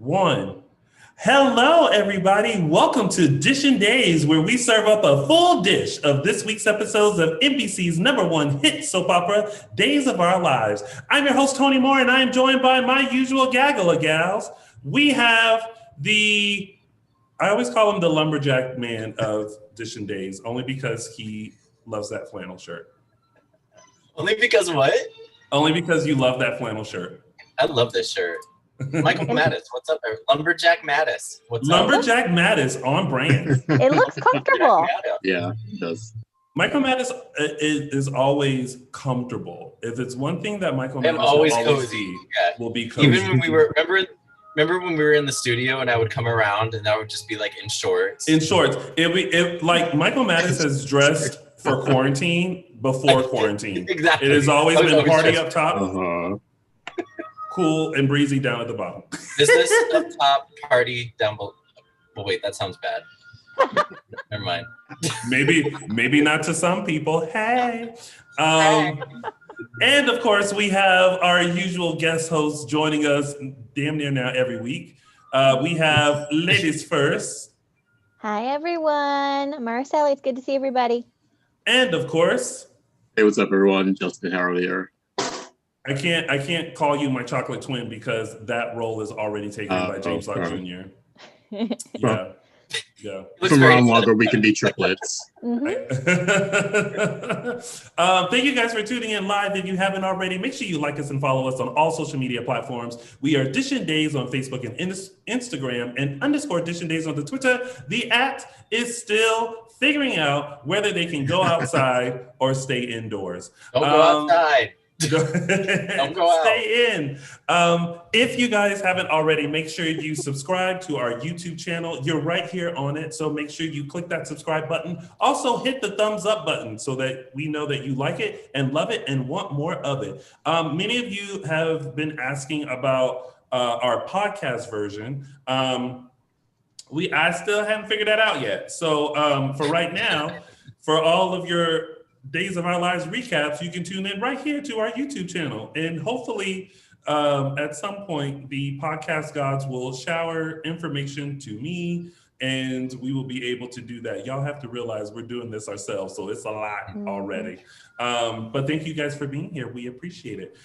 one. Hello, everybody. Welcome to Dishin Days, where we serve up a full dish of this week's episodes of NBC's #1 hit soap opera, Days of Our Lives. I'm your host, Tony Moore, and I am joined by my usual gaggle of gals. We have I always call him the lumberjack man of Dishin Days, only because he loves that flannel shirt. Only because of what? Only because you love that flannel shirt. I love this shirt. Michael Mattis, what's up? Lumberjack Mattis, what's Lumberjack Mattis on brand. It looks comfortable. Yeah, it does. Michael Mattis is always comfortable. If it's one thing that Michael Mattis always will cozy. will be cozy. Even when we were, remember when we were in the studio and I would come around and I would just be like in shorts. In shorts. Like Michael Mattis has dressed for quarantine before quarantine. Exactly. It has always been party up top, cool and breezy down at the bottom. Business up top, party down below. Well, wait, that sounds bad. Never mind. Maybe not to some people. Hey. And of course, we have our usual guest hosts joining us damn near now every week. We have ladies first. Hi, everyone. I'm Araceli. It's good to see everybody. And of course, hey, what's up, everyone? Justin Hareld here. I can't call you my chocolate twin because that role is already taken by James Locke Jr. Yeah. From around longer, we can be triplets. Thank you guys for tuning in live. If you haven't already, make sure you like us and follow us on all social media platforms. We are Dishin Days on Facebook and Instagram, and _Dishin Days on the Twitter. The @ is still figuring out whether they can go outside or stay indoors. Don't go outside. Don't go out. Stay in. If you guys haven't already, make sure you subscribe to our YouTube channel. You're right here on it, so make sure you click that subscribe button. Also, hit the thumbs up button so that we know that you like it and love it and want more of it. Many of you have been asking about our podcast version. I still haven't figured that out yet. So for right now, for all of your Days of Our Lives recaps, you can tune in right here to our YouTube channel. And hopefully at some point, the podcast gods will shower information to me and we will be able to do that. Y'all have to realize we're doing this ourselves, so it's a lot already. But thank you guys for being here. We appreciate it.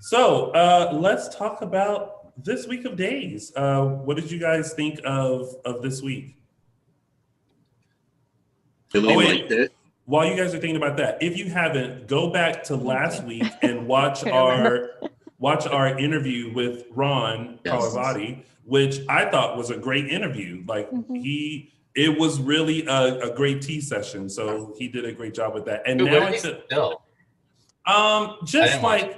So let's talk about this week of Days. What did you guys think of this week? Really liked it. While you guys are thinking about that, if you haven't, go back to last week and watch our interview with Ron Carlivati, which I thought was a great interview. Like it was really a great tea session. So he did a great job with that. And now it's just like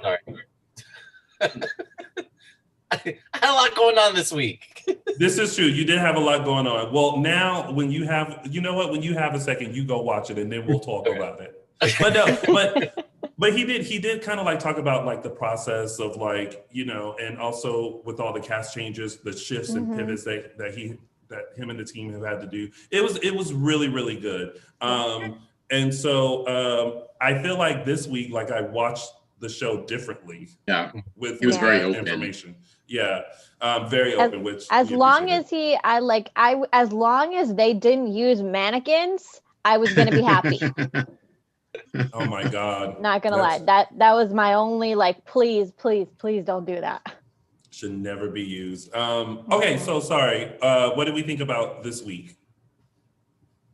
I had a lot going on this week. This is true. You did have a lot going on. Well, now when you have, when you have a second, you go watch it and then we'll talk about it. But no, but he did kind of like talk about like the process of like, and also with all the cast changes, the shifts and pivots that him and the team have had to do. It was really, really good. And so I feel like this week, like I watched the show differently. Yeah. With he was very open. Information. Yeah. Very open, which as long as as long as they didn't use mannequins, I was gonna be happy. Oh my God. Not gonna lie. That was my only please don't do that. Should never be used. Okay, so sorry. What did we think about this week?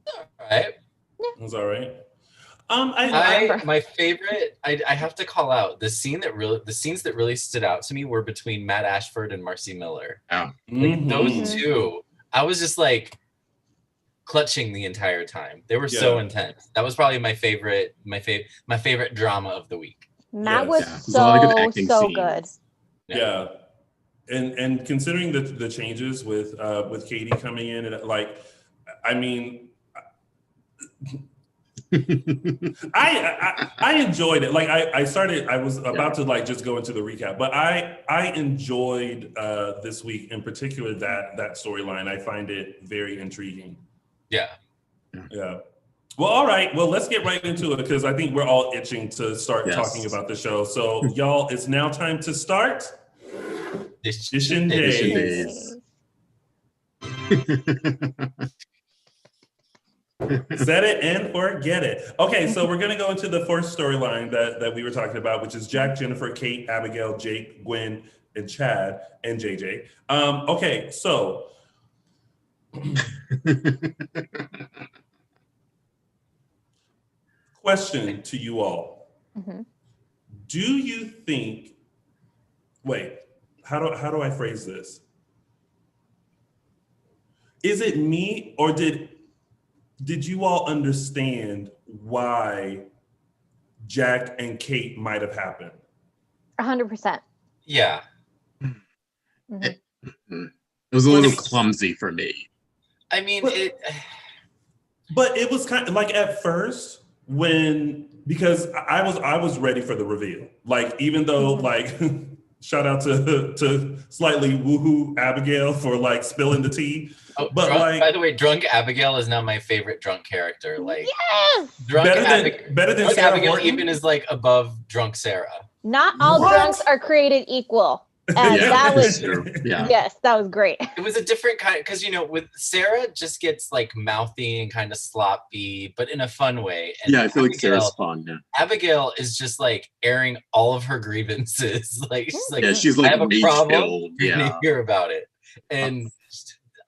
All right. It was all right. My favorite, I have to call out the scenes that really stood out to me were between Matt Ashford and Marcy Miller. Those two, I was just like clutching the entire time. They were so intense. That was probably my favorite drama of the week. Matt was so good. Yeah. And considering the changes with Katie coming in and I enjoyed it. Like I was about to just go into the recap, but I enjoyed this week in particular that storyline. I find it very intriguing. Yeah. Well, all right. Well, let's get right into it because I think we're all itching to start talking about the show. So y'all, it's now time to start Dishin Days. Set it and forget it. Okay, so we're gonna go into the fourth storyline that we were talking about, which is Jack, Jennifer, Kate, Abigail, Jake, Gwen, and Chad, and JJ. Okay, so question to you all. Mm-hmm. Do you think, wait, how do I phrase this? Is it me, or did you all understand why Jack and Kate might have happened? 100%. Yeah. Mm-hmm. It was a little clumsy for me. I mean, but it was kind of like at first because I was ready for the reveal. Like, even though like shout out to slightly woohoo Abigail for like spilling the tea. Oh, but by the way, drunk Abigail is now my favorite drunk character. Like, yes! better than Sarah Abigail Horton? Even is like above drunk Sarah. Not all drunks are created equal. And that was yes, that was great. It was a different kind, because with Sarah just gets like mouthy and kind of sloppy, but in a fun way. And I feel like Sarah's fun. Yeah. Abigail is just like airing all of her grievances. Like she's like, I have a problem. You're gonna hear about it. And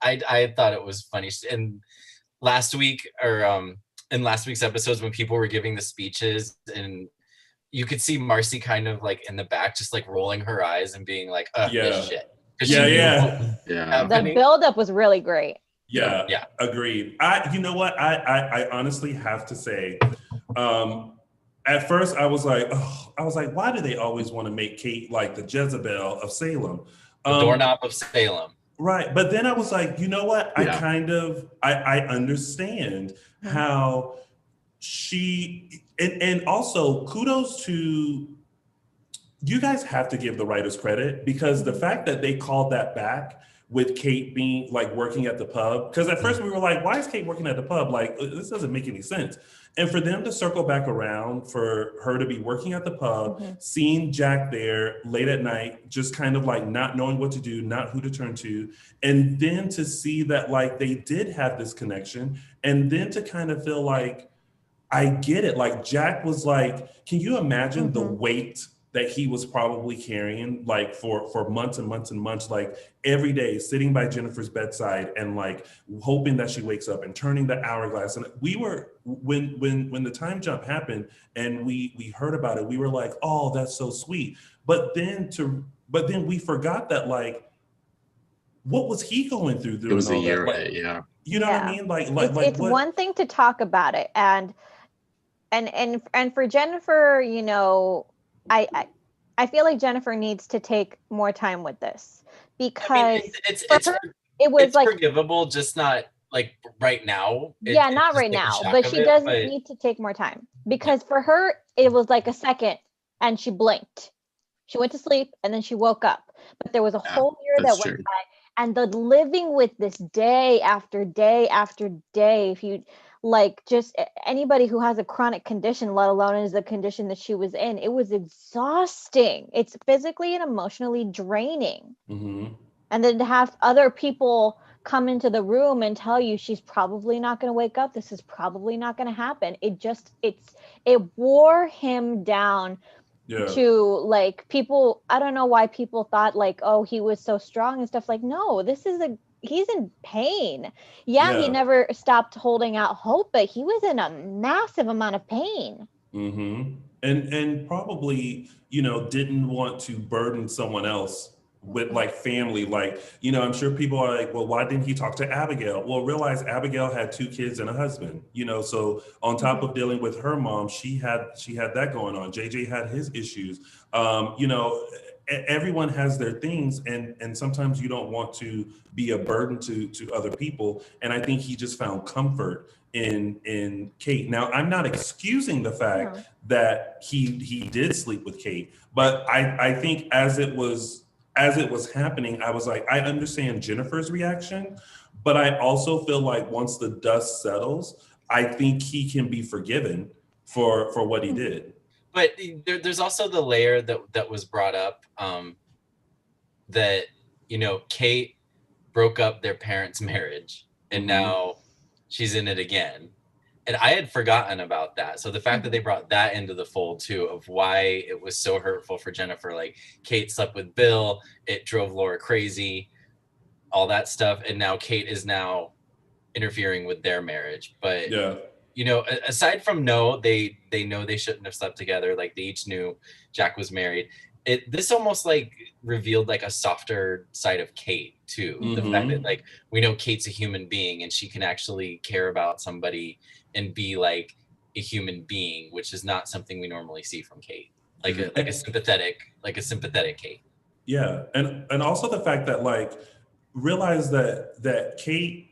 I thought it was funny. And last week, or in last week's episodes, when people were giving the speeches, and you could see Marcy kind of like in the back, just like rolling her eyes and being like, this shit. The buildup was really great. Yeah. Agreed. You know what? I honestly have to say, at first I was like, why do they always want to make Kate like the Jezebel of Salem? The doorknob of Salem. Right. But then I was like, you know what? I understand how she, and also kudos to, you guys have to give the writers credit, because the fact that they called that back with Kate being like working at the pub, because at first we were like, why is Kate working at the pub? Like, this doesn't make any sense. And for them to circle back around, for her to be working at the pub, seeing Jack there late at night, just kind of like not knowing what to do, not who to turn to. And then to see that like they did have this connection, and then to kind of feel like, I get it. Like Jack was like, can you imagine the weight that he was probably carrying like for months and months and months, like every day sitting by Jennifer's bedside and like hoping that she wakes up and turning the hourglass. And we were, when the time jump happened and we heard about it, we were like, oh, that's so sweet. But then we forgot that, like, what was he going through? It was a year, like, You know what I mean? Like it's what? One thing to talk about it, and for Jennifer, I feel like Jennifer needs to take more time with this, because it was like forgivable, just not like right now. Not right now, but she doesn't need to take more time, because for her it was like a second and she blinked. She went to sleep and then she woke up, but there was a whole year that went by, and the living with this day after day after day. If you like, just anybody who has a chronic condition, let alone is the condition that she was in, it was exhausting. It's physically and emotionally draining. And then to have other people come into the room and tell you she's probably not going to wake up, this is probably not going to happen, it wore him down. To like, people, I don't know why people thought like, oh, he was so strong and stuff. Like, no, he's in pain. He never stopped holding out hope, but he was in a massive amount of pain. And probably, didn't want to burden someone else with like family. Like, I'm sure people are like, well, why didn't he talk to Abigail? Well, realize Abigail had 2 kids and a husband, so on top of dealing with her mom, she had that going on. JJ had his issues. Everyone has their things, and sometimes you don't want to be a burden to other people. And I think he just found comfort in Kate. Now, I'm not excusing the fact that he did sleep with Kate, but I think as it was happening, I was like, I understand Jennifer's reaction, but I also feel like once the dust settles, I think he can be forgiven for what he did. But there's also the layer that was brought up that, you know, Kate broke up their parents' marriage and now she's in it again. And I had forgotten about that. So the fact that they brought that into the fold too, of why it was so hurtful for Jennifer, like Kate slept with Bill, it drove Laura crazy, all that stuff. And now Kate is now interfering with their marriage. But you know, aside from they know they shouldn't have slept together, like they each knew Jack was married. This almost like revealed like a softer side of Kate too. The fact that like we know Kate's a human being and she can actually care about somebody and be like a human being, which is not something we normally see from Kate. Like a sympathetic Kate. Yeah, and also the fact that like realize that Kate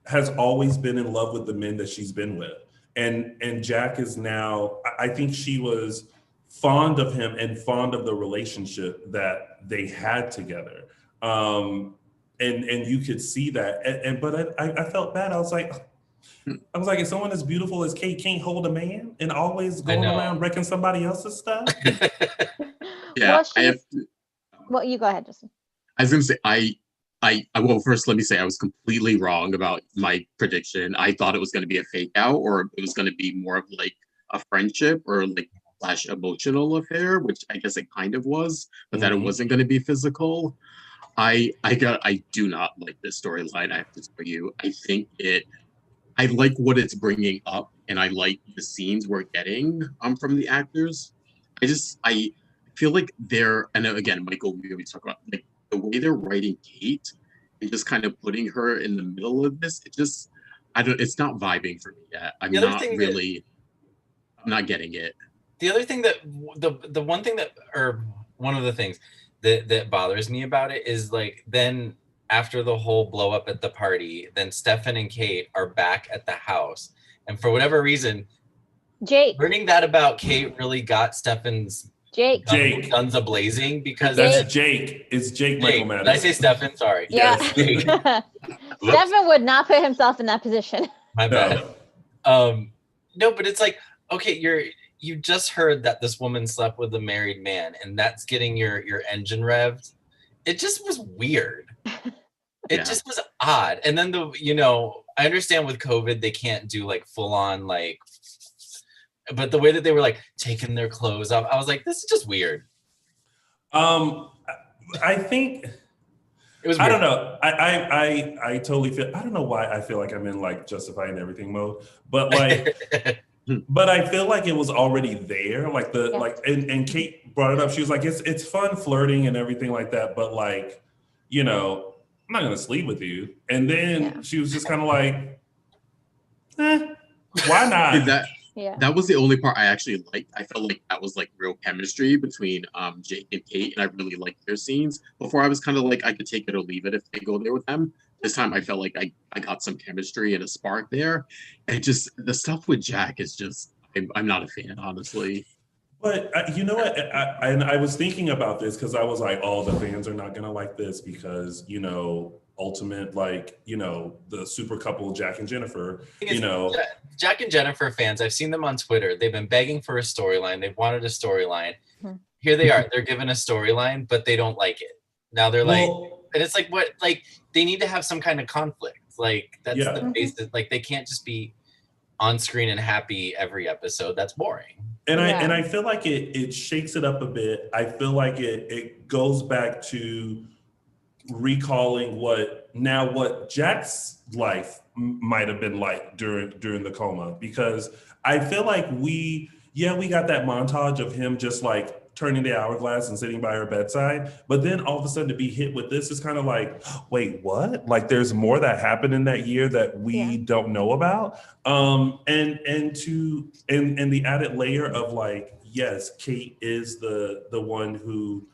has always been in love with the men that she's been with. And Jack is now, I think she was fond of him and fond of the relationship that they had together. And you could see that. But I felt bad. I was like, if someone as beautiful as Kate can't hold a man and always going around wrecking somebody else's stuff. Yeah. Well, you go ahead, Justin. I was going to say, well, first, let me say I was completely wrong about my prediction. I thought it was going to be a fake out, or it was going to be more of like a friendship or like / emotional affair, which I guess it kind of was, but that it wasn't going to be physical. I do not like this storyline. I have to tell you, I like what it's bringing up, and I like the scenes we're getting from the actors. I feel like and again, Michael, we always talk about like the way they're writing Kate and just kind of putting her in the middle of this. It's not vibing for me yet. I'm not getting it. The other thing that the one thing that, or one of the things that bothers me about it is like, then after the whole blow up at the party, then Stefan and Kate are back at the house. And for whatever reason, learning that about Kate really got Stefan's guns a-blazing, because that's Jake. It's Jake Michael Madden. Did I say Stefan? Sorry. Yeah. Stefan would not put himself in that position. My bad. No, but it's like, okay, you just heard that this woman slept with a married man, and that's getting your engine revved. It just was weird. It just was odd. And then I understand with COVID they can't do like full on like, but the way that they were like taking their clothes off, I was like, this is just weird. I think it was weird. I don't know. I totally feel, I don't know why I feel like I'm in like justifying everything mode, but like but I feel like it was already there. Like and Kate brought it up. She was like, it's fun flirting and everything like that, but like, I'm not gonna sleep with you. And then she was just kind of like, why not? That was the only part I actually liked. I felt like that was like real chemistry between Jake and Kate, and I really liked their scenes. Before I was kind of like, I could take it or leave it if they go there with them. This time I felt like I got some chemistry and a spark there. And just the stuff with Jack is just, I'm not a fan, honestly. But you know what? I was thinking about this because I was like, oh, the fans are not going to like this because, ultimate, like, the super couple, Jack and Jennifer, Jack and Jennifer fans, I've seen them on Twitter. They've been begging for a storyline. They've wanted a storyline. Here they are. They're given a storyline, but they don't like it. Now they're like, and it's like, what, like, they need to have some kind of conflict. Like, that's the basis. Like, they can't just be on screen and happy every episode. That's boring. And I feel like it shakes it up a bit. I feel like it goes back to recalling what Jack's life might have been like during the coma, because I feel like we got that montage of him just like turning the hourglass and sitting by her bedside, but then all of a sudden to be hit with this is kind of like, wait, what? Like there's more that happened in that year that we don't know about. And the added layer of like, yes, Kate is the one who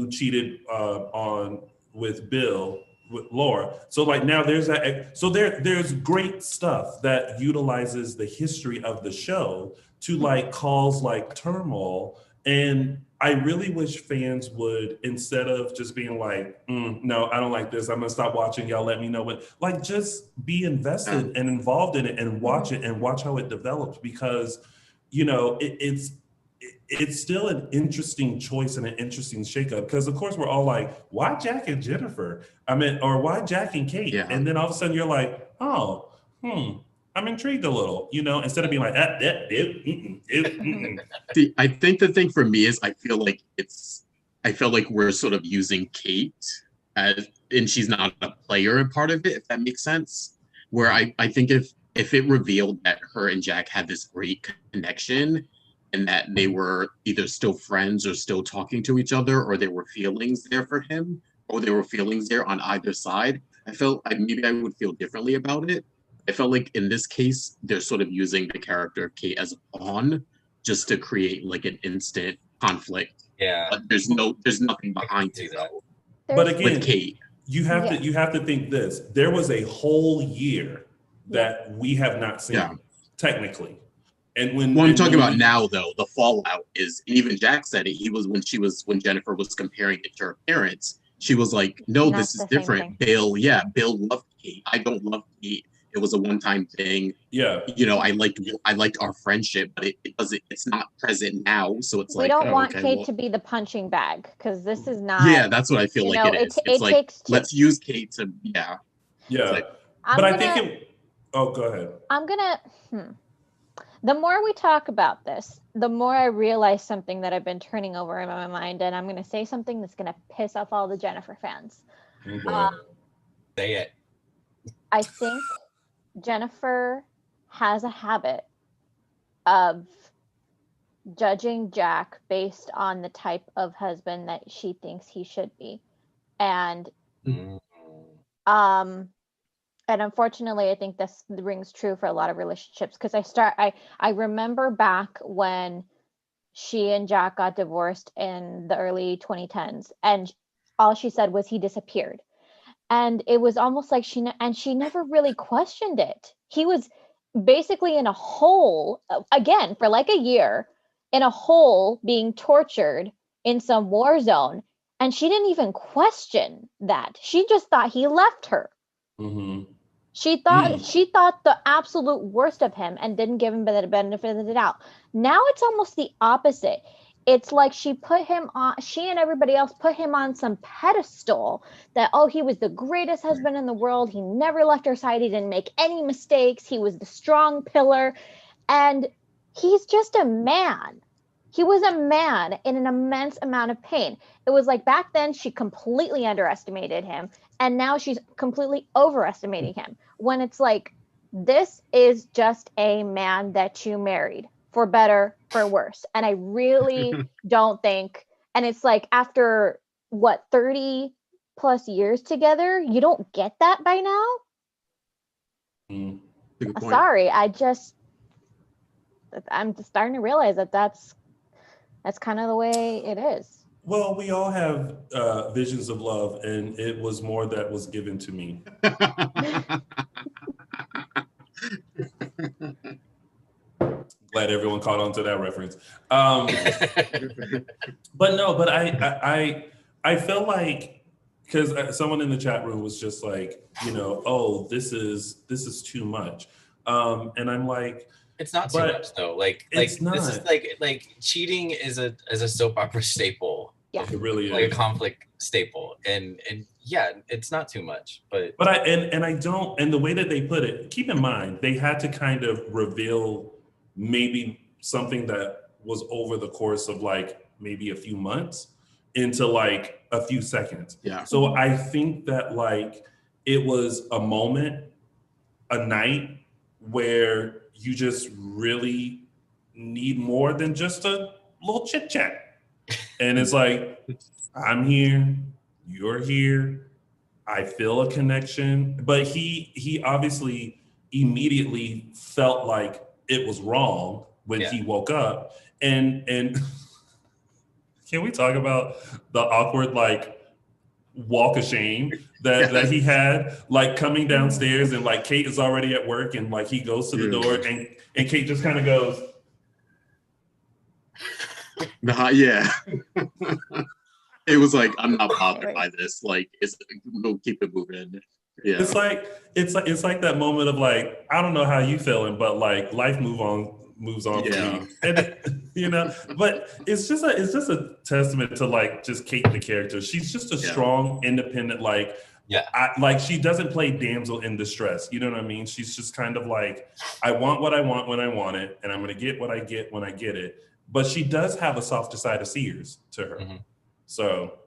cheated with Bill, with Laura. So like now there's that. So there's great stuff that utilizes the history of the show to like cause like turmoil. And I really wish fans would, instead of just being like, no, I don't like this, I'm gonna stop watching, y'all let me know what, like just be invested and involved in it and watch it and watch how it develops, because it's it's still an interesting choice and an interesting shakeup, because of course we're all like, why Jack and Jennifer? Or why Jack and Kate? Yeah. And then all of a sudden you're like, oh, I'm intrigued a little, instead of being like, See, I think the thing for me is I feel like we're sort of using Kate and she's not a player in part of it, if that makes sense. Where I think if it revealed that her and Jack had this great connection and that they were either still friends or still talking to each other, or there were feelings there for him, or there were feelings there on either side, I felt like maybe I would feel differently about it. I felt like in this case, they're sort of using the character of Kate as a pawn just to create like an instant conflict. Yeah. But there's nothing behind it though. But again, with Kate, you have to think this. There was a whole year that we have not seen, technically. And when I'm talking about now though, the fallout is, even Jack said it, when Jennifer was comparing it to her parents, she was like, no, this is different. Bill loved Kate. I don't love Kate. It was a one-time thing. Yeah. I liked our friendship, but it's not present now. So it's we don't want Kate to be the punching bag, because this is not. Yeah, that's what I feel like it is. It's like, let's use Kate to, Yeah. Like, oh, go ahead. The more we talk about this, the more I realize something that I've been turning over in my mind, and I'm going to say something that's going to piss off all the Jennifer fans. Say it. I think Jennifer has a habit of judging Jack based on the type of husband that she thinks he should be. And unfortunately, I think this rings true for a lot of relationships, because I remember back when she and Jack got divorced in the early 2010s, and all she said was he disappeared. And it was almost like she never really questioned it. He was basically in a hole, again, for like a year, in a hole being tortured in some war zone. And she didn't even question that. She just thought he left her. Mm-hmm. She thought the absolute worst of him and didn't give him the benefit of the doubt. Now it's almost the opposite. It's like she and everybody else put him on some pedestal that, he was the greatest husband in the world. He never left her side. He didn't make any mistakes. He was the strong pillar. And he's just a man. He was a man in an immense amount of pain. It was like back then she completely underestimated him. And now she's completely overestimating him. When it's like, this is just a man that you married. For better, for worse. And I really don't think, and it's like after 30 plus years together, you don't get that by now. Sorry, I'm just starting to realize that's kind of the way it is. Well, we all have visions of love, and it was more that was given to me. Glad everyone caught on to that reference. But I felt like, because someone in the chat room was just like, this is too much. And I'm like, it's not too much though. Like this is like cheating is a soap opera staple. Yeah, it really is. Like a conflict staple. And yeah, it's not too much. But I don't, and the way that they put it, keep in mind, they had to kind of reveal maybe something that was over the course of like maybe a few months into like a few seconds. Yeah. So I think that like it was a moment, a night where you just really need more than just a little chit chat. And it's like, I'm here, you're here, I feel a connection. But he obviously immediately felt like it was wrong when he woke up. And can we talk about the awkward like walk of shame that he had, like coming downstairs and like Kate is already at work and like he goes to the door and Kate just kind of goes, yeah. It was like, I'm not bothered by this. Like, we'll keep it moving. Yeah. It's like that moment of like, I don't know how you feeling, but like life move on moves on from me. And you know, but it's just a testament to like just Kate the character. She's just a strong, independent, like like she doesn't play damsel in distress. You know what I mean? She's just kind of like, I want what I want when I want it, and I'm gonna get what I get when I get it. But she does have a softer side of Sears to her. So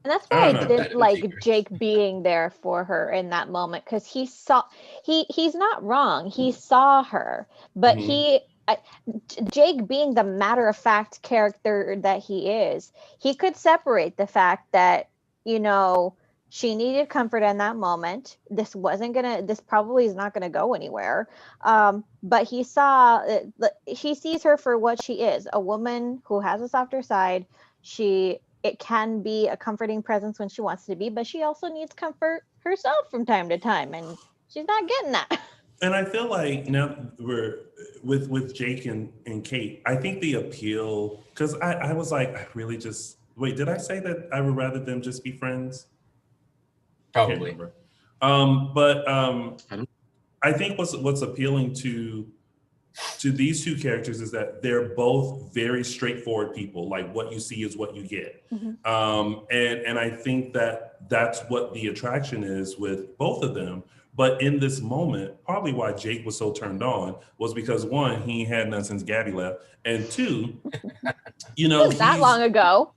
and that's why I did like Jake being there for her in that moment, because he's not wrong. He saw her, but Jake being the matter-of-fact character that he is, he could separate the fact that, you know, she needed comfort in that moment. This probably is not gonna go anywhere. But he sees her for what she is, a woman who has a softer side. It can be a comforting presence when she wants to be, but she also needs comfort herself from time to time, and she's not getting that. And I feel like now we're with Jake and Kate, I think the appeal, because I was like, I really just, wait, did I say that I would rather them just be friends? Probably. I think what's appealing to these two characters is that they're both very straightforward people. Like, what you see is what you get. And I think that's what the attraction is with both of them. But in this moment, probably why Jake was so turned on was because, one, he ain't had none since Gabby left, and two, you know, it was that long ago.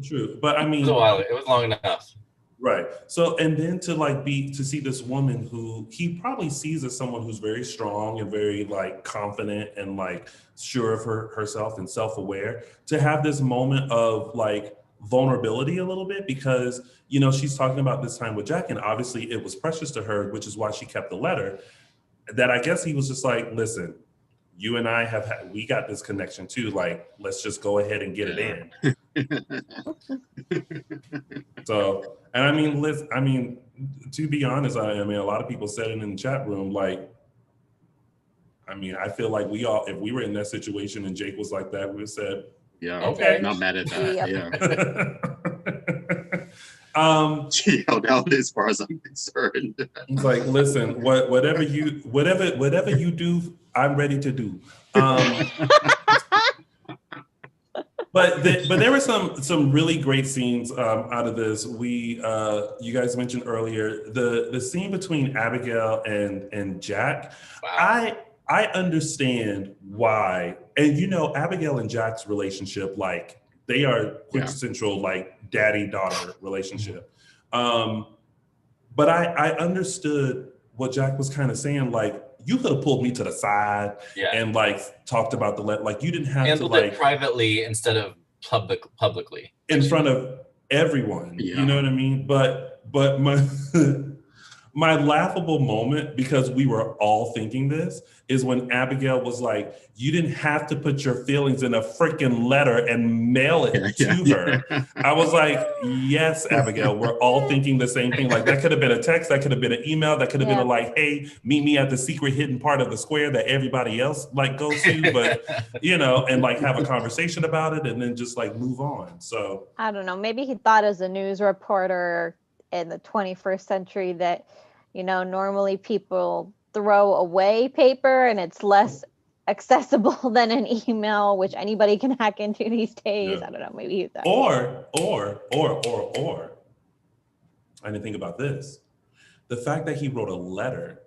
True, but I mean, it was long enough. Right. So, and then to see this woman who he probably sees as someone who's very strong and very like confident and like sure of herself and self-aware, to have this moment of like vulnerability a little bit, because, you know, she's talking about this time with Jack, and obviously it was precious to her, which is why she kept the letter. That I guess he was just like, listen, you and I we got this connection too. Like, let's just go ahead and get it in. So, and I mean, to be honest, I mean, a lot of people said it in the chat room. Like, I mean, I feel like if we were in that situation and Jake was like that, we would have said, yeah, okay, not mad at that. Yeah. Held out as far as I'm concerned. It's like, listen, whatever you do, I'm ready to do. But there were some really great scenes out of this. You guys mentioned earlier the scene between Abigail and Jack. Wow. I understand why, and you know, Abigail and Jack's relationship, like, they are quintessential like daddy-daughter relationship. But I understood what Jack was kind of saying, like, you could have pulled me to the side and like talked about like, you didn't have handled to like it privately instead of publicly in front of everyone. You know what I mean? But my laughable moment, because we were all thinking this, is when Abigail was like, you didn't have to put your feelings in a freaking letter and mail it to her. I was like, yes, Abigail, we're all thinking the same thing. Like, that could have been a text, that could have been an email, that could have been a like, hey, meet me at the secret hidden part of the square that everybody else like goes to, but you know, and like have a conversation about it and then just like move on. So I don't know, maybe he thought as a news reporter in the 21st century that, you know, normally people throw away paper and it's less accessible than an email, which anybody can hack into these days. I don't know, maybe he's that. Or I didn't think about this. The fact that he wrote a letter,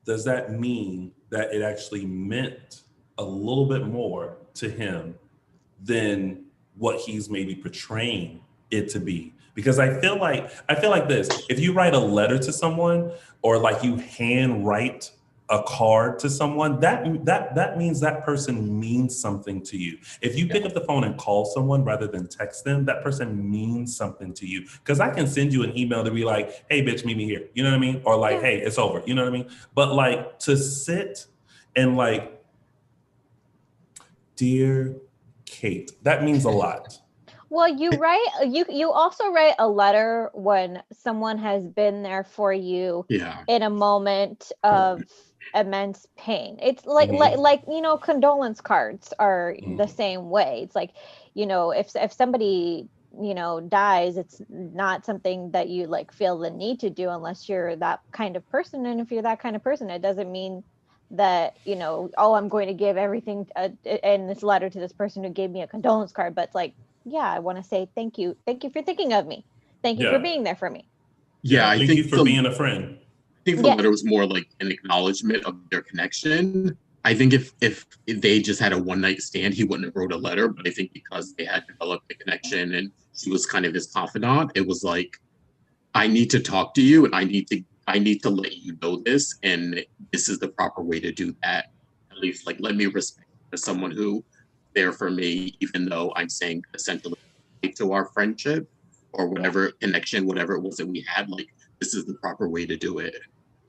does that mean that it actually meant a little bit more to him than what he's maybe portraying it to be? Because I feel like this, if you write a letter to someone or like you hand write a card to someone, that means that person means something to you. If you pick up the phone and call someone rather than text them, that person means something to you. Because I can send you an email to be like, hey, bitch, meet me here. You know what I mean? Or like, hey, it's over. You know what I mean? But like, to sit and like, dear Kate, that means a lot. Well, you also write a letter when someone has been there for you in a moment of immense pain. It's like you know, condolence cards are the same way. It's like, you know, if somebody, you know, dies, it's not something that you like feel the need to do unless you're that kind of person. And if you're that kind of person, it doesn't mean that, oh, I'm going to give everything in this letter to this person who gave me a condolence card. But it's like, yeah, I want to say thank you. Thank you for thinking of me. Thank you for being there for me. Yeah, thank you for being a friend. I think the letter was more like an acknowledgement of their connection. I think if they just had a one-night stand, he wouldn't have wrote a letter. But I think because they had developed a connection and she was kind of his confidant, it was like, I need to talk to you and I need to let you know this, and this is the proper way to do that. At least, like, let me respect someone who there for me, even though I'm saying essentially to our friendship or whatever connection, whatever it was that we had, like, this is the proper way to do it.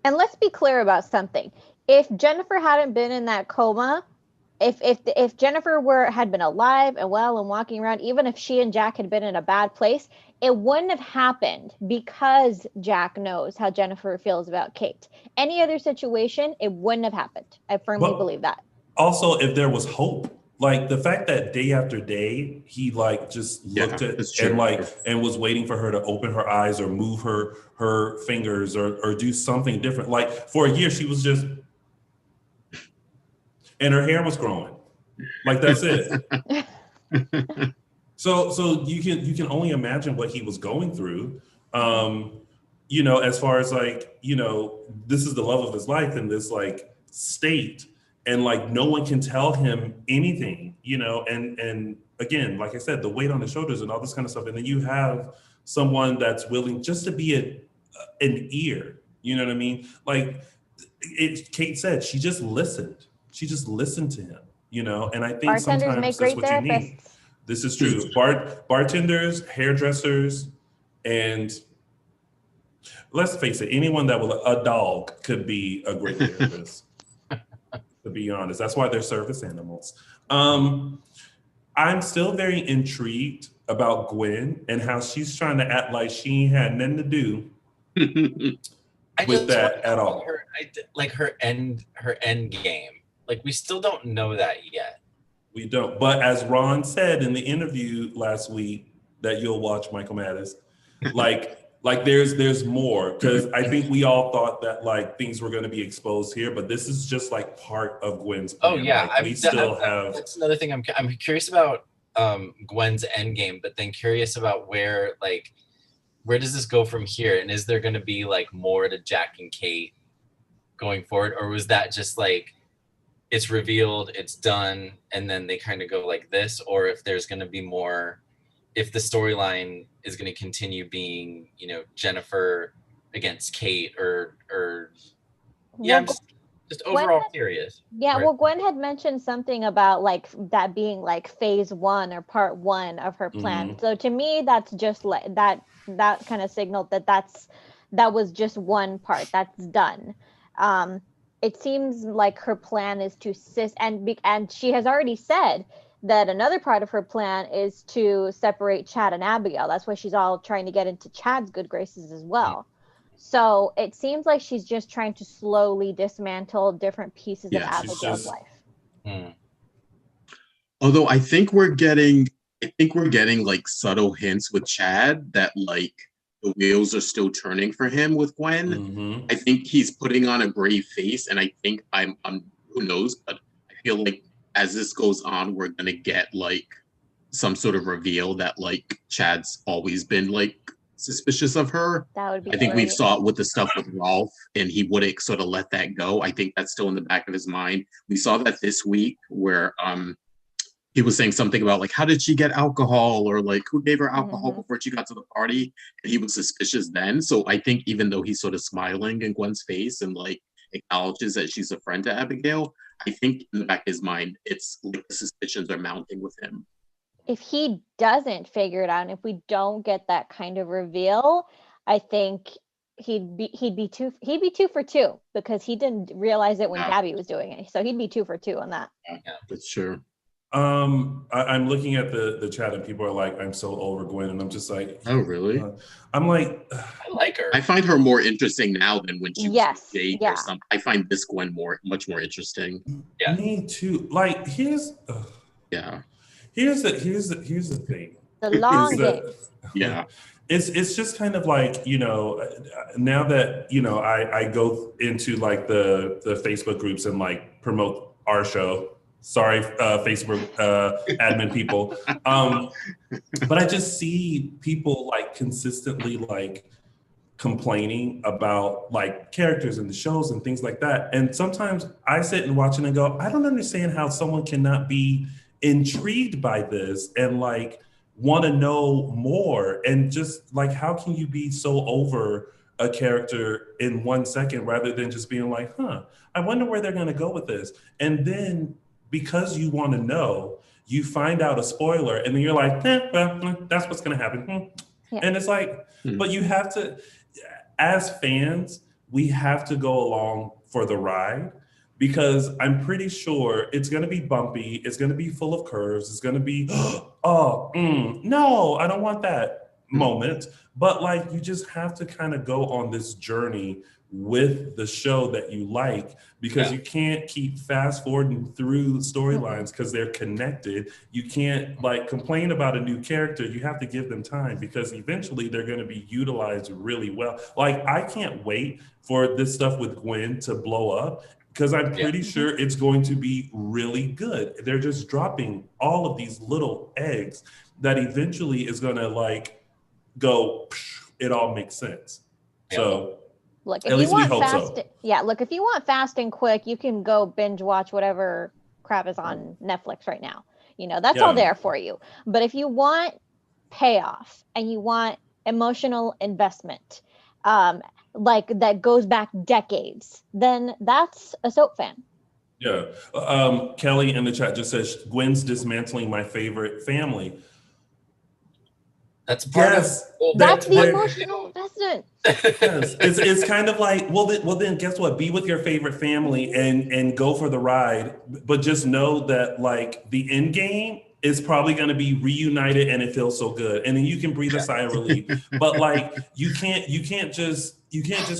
And let's be clear about something. If Jennifer hadn't been in that coma, if Jennifer had been alive and well and walking around, even if she and Jack had been in a bad place, it wouldn't have happened because Jack knows how Jennifer feels about Kate. Any other situation, it wouldn't have happened. I firmly believe that. Also, if there was hope, like the fact that day after day, he like just looked at and was waiting for her to open her eyes or move her fingers or do something different. Like for a year, she was just, and her hair was growing. Like that's it. So you can only imagine what he was going through. As far as like, this is the love of his life in this like state. And like no one can tell him anything, and again, like I said, the weight on the shoulders and all this kind of stuff. And then you have someone that's willing just to be an ear, you know what I mean? Like Kate said, she just listened. She just listened to him, and I think bartenders sometimes make that's great what therapists. you need. This is true. Bartenders, hairdressers, and let's face it, anyone a dog could be a great therapist. To be honest, that's why they're service animals. I'm still very intrigued about Gwen and how she's trying to act like she ain't had nothing to do with that at all. Her end game. Like we still don't know that yet. We don't. But as Ron said in the interview last week that you'll watch, Michael Mattis, like there's more, because I think we all thought that like things were going to be exposed here, but this is just like part of Gwen's plan. Oh yeah, like, that's another thing I'm curious about Gwen's endgame, but then curious about where does this go from here, and is there going to be like more to Jack and Kate going forward, or was that just like it's revealed, it's done, and then they kind of go like this, or if there's going to be more. If the storyline is going to continue being, Jennifer against Kate or I'm just overall curious. Yeah, right? Well, Gwen had mentioned something about like that being like phase 1 or part 1 of her plan. Mm-hmm. So to me, that's just like that kind of signaled that was just one part that's done. It seems like her plan is to and she has already said that another part of her plan is to separate Chad and Abigail. That's why she's all trying to get into Chad's good graces as well. So it seems like she's just trying to slowly dismantle different pieces of Abigail's life. Although I think we're getting like subtle hints with Chad that like the wheels are still turning for him with Gwen. Mm-hmm. I think he's putting on a brave face, and I think I'm who knows, but I feel like as this goes on, we're gonna get like some sort of reveal that like Chad's always been like suspicious of her. That would be. I think we saw it with the stuff with Rolf, and he wouldn't sort of let that go. I think that's still in the back of his mind. We saw that this week where he was saying something about like how did she get alcohol, or like who gave her alcohol before she got to the party, and he was suspicious then. So I think even though he's sort of smiling in Gwen's face and like acknowledges that she's a friend to Abigail, I think in the back of his mind, it's like the suspicions are mounting with him. If he doesn't figure it out, and if we don't get that kind of reveal, I think he'd be 2 for 2, because he didn't realize it when Gabby was doing it. So he'd be 2 for 2 on that. Yeah, that's true. I'm looking at the chat and people are like, I'm so over Gwen, and I'm just like, oh really? I'm like, I like her. I find her more interesting now than when she was Jake or something. I find this Gwen much more interesting. Yeah, me too. Like here's the thing. The long game. Yeah, it's just kind of like, now that, I go into like the Facebook groups and like promote our show. Sorry, Facebook admin people. But I just see people like consistently like complaining about like characters in the shows and things like that. And sometimes I sit and watch it and go, I don't understand how someone cannot be intrigued by this and like want to know more. And just like, how can you be so over a character in 1 second rather than just being like, I wonder where they're going to go with this. And then because you want to know, you find out a spoiler and then you're like, well, that's what's going to happen. Yeah. And it's like, but you have to, as fans, we have to go along for the ride, because I'm pretty sure it's going to be bumpy. It's going to be full of curves. It's going to be, no, I don't want that moment. But like, you just have to kind of go on this journey with the show that you like, because you can't keep fast forwarding through storylines because they're connected. You can't like complain about a new character. You have to give them time, because eventually they're going to be utilized really well. Like, I can't wait for this stuff with Gwen to blow up, because I'm pretty sure it's going to be really good. They're just dropping all of these little eggs that eventually is going to like go, it all makes sense. So look, if you want fast, look, if you want fast and quick, you can go binge watch whatever crap is on Netflix right now. That's all there for you. But if you want payoff and you want emotional investment, like that goes back decades, then that's a soap fan. Yeah. Kelly in the chat just says, Gwen's dismantling my favorite family. That's part of that's the emotional investment. Yes. It's kind of like, well then guess what? Be with your favorite family and go for the ride, but just know that like the end game is probably going to be reunited and it feels so good, and then you can breathe a sigh of relief. But like you can't just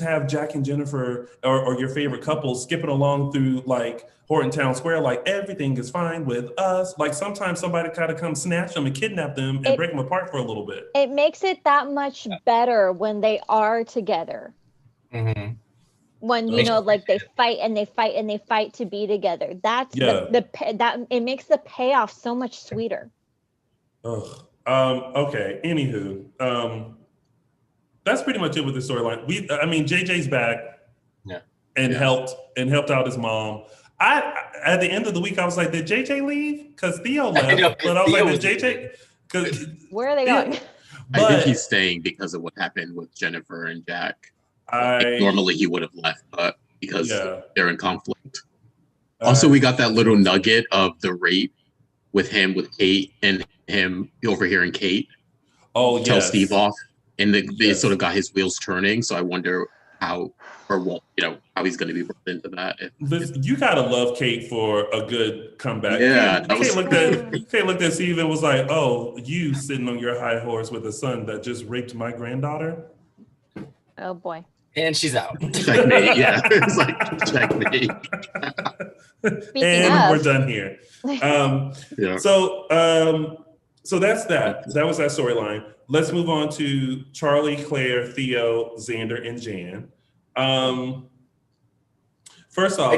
have Jack and Jennifer or your favorite couple skipping along through like Horton Town Square like everything is fine with us. Like sometimes somebody gotta come snatch them and kidnap them and break them apart for a little bit. It makes it that much better when they are together. Mm-hmm. When like they fight and they fight and they fight to be together. That's that it makes the payoff so much sweeter. Ugh. Okay. Anywho, that's pretty much it with the storyline. JJ's back. Yeah. And helped out his mom. At the end of the week, I was like, did JJ leave? Because Theo left. But I was like, did JJ? Because where are they going? I think he's staying because of what happened with Jennifer and Jack. Normally he would have left, but because they're in conflict. Also, we got that little nugget of the rape with Kate, and him overhearing Kate tell Steve off, and they sort of got his wheels turning. So I wonder how he's going to be brought into that. You gotta love Kate for a good comeback. Yeah, Kate looked at Steve and was like, "Oh, you sitting on your high horse with a son that just raped my granddaughter." Oh boy. And she's out. Checkmate. Yeah, it's like checkmate. We're done here. So that's that. That was that storyline. Let's move on to Charlie, Claire, Theo, Xander, and Jan. First off,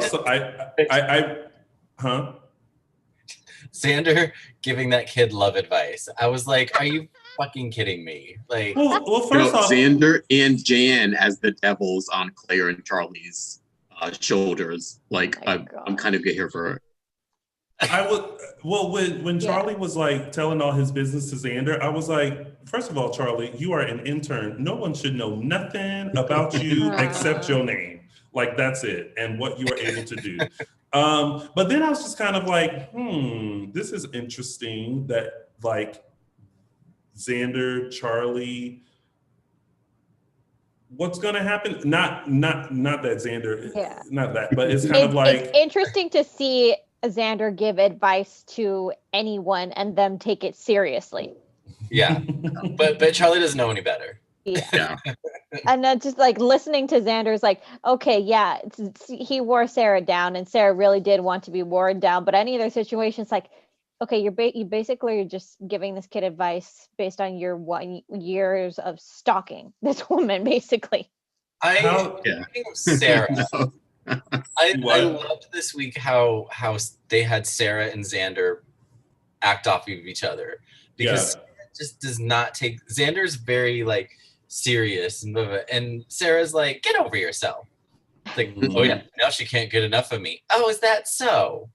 Xander giving that kid love advice. I was like, are you fucking kidding me? Like, well, first off, Xander and Jan as the devils on Claire and Charlie's shoulders. Like, I'm kind of good here for her. When Charlie was like telling all his business to Xander, I was like, first of all, Charlie, you are an intern. No one should know nothing about you except your name. Like, that's it, and what you are able to do. But then I was just kind of like, this is interesting that like Xander, Charlie, what's gonna happen? Not that Xander, not that, but it's kind of like it's interesting to see Xander give advice to anyone and them take it seriously. Yeah, but Charlie doesn't know any better. Yeah. And then just like listening to Xander's like, okay, he wore Sarah down and Sarah really did want to be worn down, but any other situation, it's like, okay, you basically are just giving this kid advice based on your 1 years of stalking this woman, basically. Speaking of Sarah, I loved this week how they had Sarah and Xander act off of each other, because Sarah just does not take. Xander's very like serious and Sarah's like, get over yourself. It's like, oh yeah, now she can't get enough of me. Oh, is that so?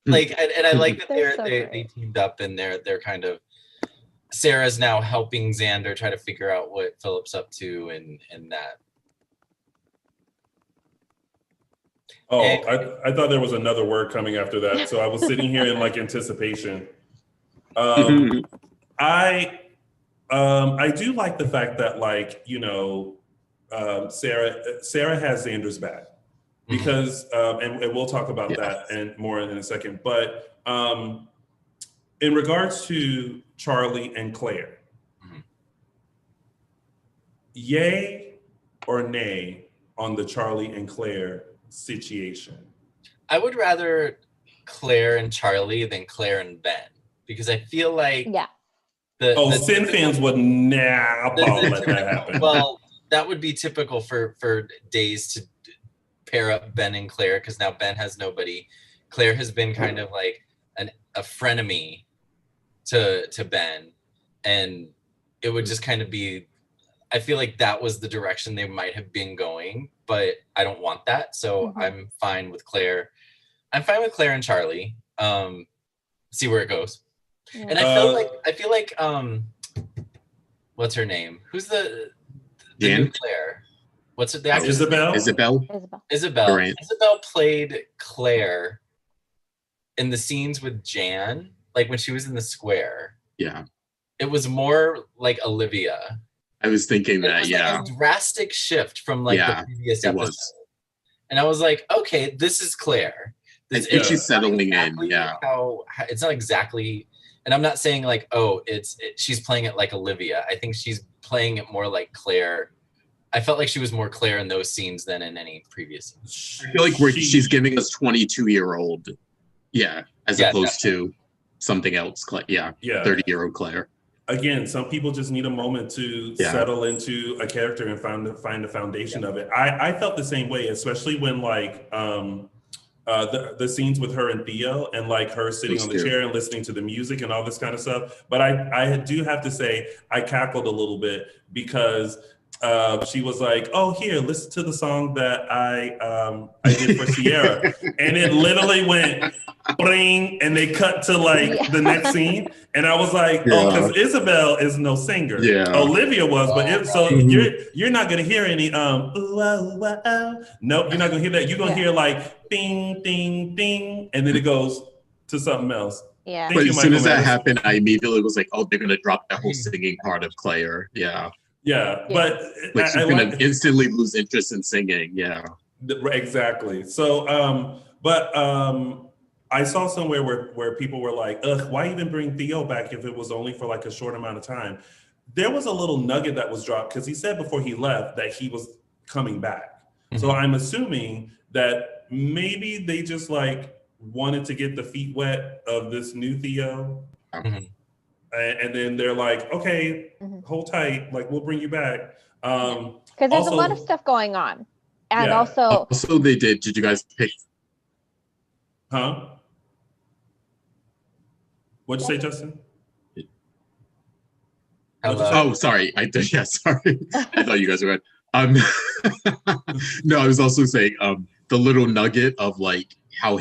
Like, and I like that they teamed up, and they're kind of, Sarah's now helping Xander try to figure out what Philip's up to, and that. Oh, I thought there was another word coming after that, so I was sitting here in like anticipation. I do like the fact that, like, you know, Sarah has Xander's back, because and we'll talk about that and more in a second. But in regards to Charlie and Claire, yay or nay on the Charlie and Claire situation? I would rather Claire and Charlie than Claire and Ben, because I feel like the Sin fans would not let that happen. Well, that would be typical for Days to pair up Ben and Claire, because now Ben has nobody. Claire has been kind of like a frenemy to Ben, and it would just kind of be, I feel like that was the direction they might have been going, but I don't want that. So I'm fine with Claire. I'm fine with Claire and Charlie. See where it goes. Yeah. And I feel like what's her name? Who's the new Claire? What's it? Isabel. Isabel played Claire in the scenes with Jan, like when she was in the square. Yeah. It was more like Olivia. I was thinking that, like a drastic shift from like the previous episode. And I was like, okay, this is Claire. I think she's settling in. How it's not exactly, and I'm not saying like, oh, she's playing it like Olivia. I think she's playing it more like Claire. I felt like she was more Claire in those scenes than in any previous. I feel like she's giving us 22-year-old, as opposed to something else. 30-year-old Claire. Again, some people just need a moment to settle into a character and find the foundation of it. I felt the same way, especially when like the scenes with her and Theo, and like her sitting on the chair and listening to the music and all this kind of stuff. But I do have to say I cackled a little bit, because she was like, "Oh, here, listen to the song that I did for Sierra," and it literally went bling, and they cut to like the next scene, and I was like, "Oh, because Isabel is no singer. Olivia was, but you're not gonna hear any ooh, oh, oh, oh. Nope, you're not gonna hear that. You're gonna hear like ding, ding, ding, and then it goes to something else." Yeah. But as soon as that happened, I immediately was like, "Oh, they're gonna drop that whole singing part of Claire." But like she's gonna instantly lose interest in singing. Exactly. So I saw somewhere where people were like, ugh, why even bring Theo back if it was only for like a short amount of time? There was a little nugget that was dropped, because he said before he left that he was coming back. So I'm assuming that maybe they just like wanted to get the feet wet of this new Theo. And then they're like, okay, hold tight, like we'll bring you back. Because there's a lot of stuff going on. And also they did you guys pick? Huh? What'd you say, Justin? Oh, sorry. Sorry. I thought you guys were no, I was also saying the little nugget of like how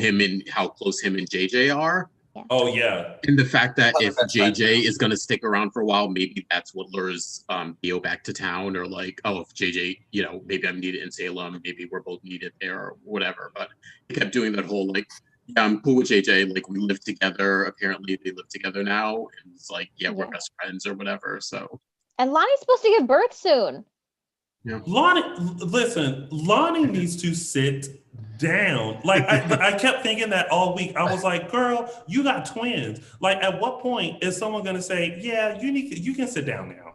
close him and JJ are. Oh yeah. And the fact that if JJ is going to stick around for a while, maybe that's what lures Theo back to town, or like, oh, if JJ, maybe I'm needed in Salem, maybe we're both needed there or whatever. But he kept doing that whole like, I'm cool with JJ, like we live together. Apparently they live together now, and it's like, we're best friends or whatever. So. And Lonnie's supposed to give birth soon. Yeah. Lonnie needs to sit down. Like I kept thinking that all week. I was like, girl, you got twins. Like, at what point is someone gonna say, yeah, you can sit down now?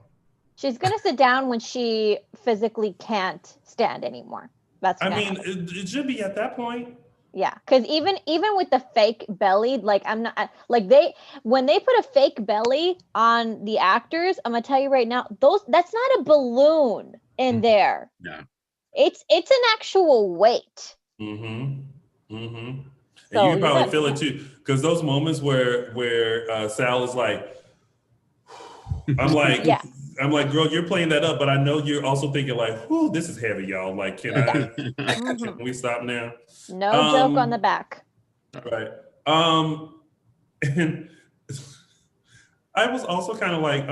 She's gonna sit down when she physically can't stand anymore. That's it should be at that point. Yeah, because even with the fake belly, like I'm not like when they put a fake belly on the actors, I'm gonna tell you right now, that's not a balloon in there. Yeah, it's an actual weight. Mm-hmm. Mm-hmm. So, and you can probably feel it too, because those moments where Sal is like, I'm like, yeah. I'm like, girl, you're playing that up, but I know you're also thinking like, whew, this is heavy, y'all. Like, can we stop now? No joke on the back. Right. And I was also kind of like,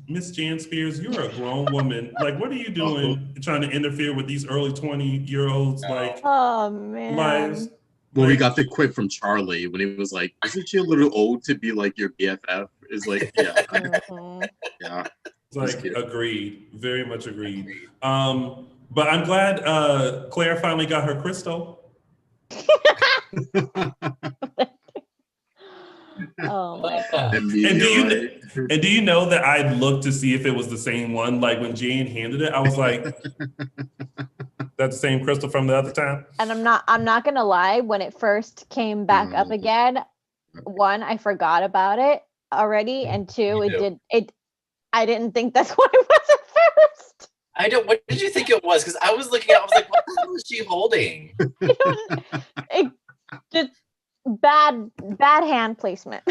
Miss Jan Spears, you're a grown woman. Like, what are you doing trying to interfere with these early 20-year-olds like lives? Well, we got the quip from Charlie when he was like, isn't she a little old to be like your BFF? Is like, yeah. Yeah. It's like, agreed. Very much agreed. But I'm glad Claire finally got her crystal. Oh my God. And do you know that I looked to see if it was the same one? Like when Jane handed it, I was like, that's the same crystal from the other time? And I'm not gonna lie, when it first came back up again, one, I forgot about it already, and two, I didn't think that's what it was at first. What did you think it was? Because I was looking at it, I was like, what the hell is she holding? It just bad hand placement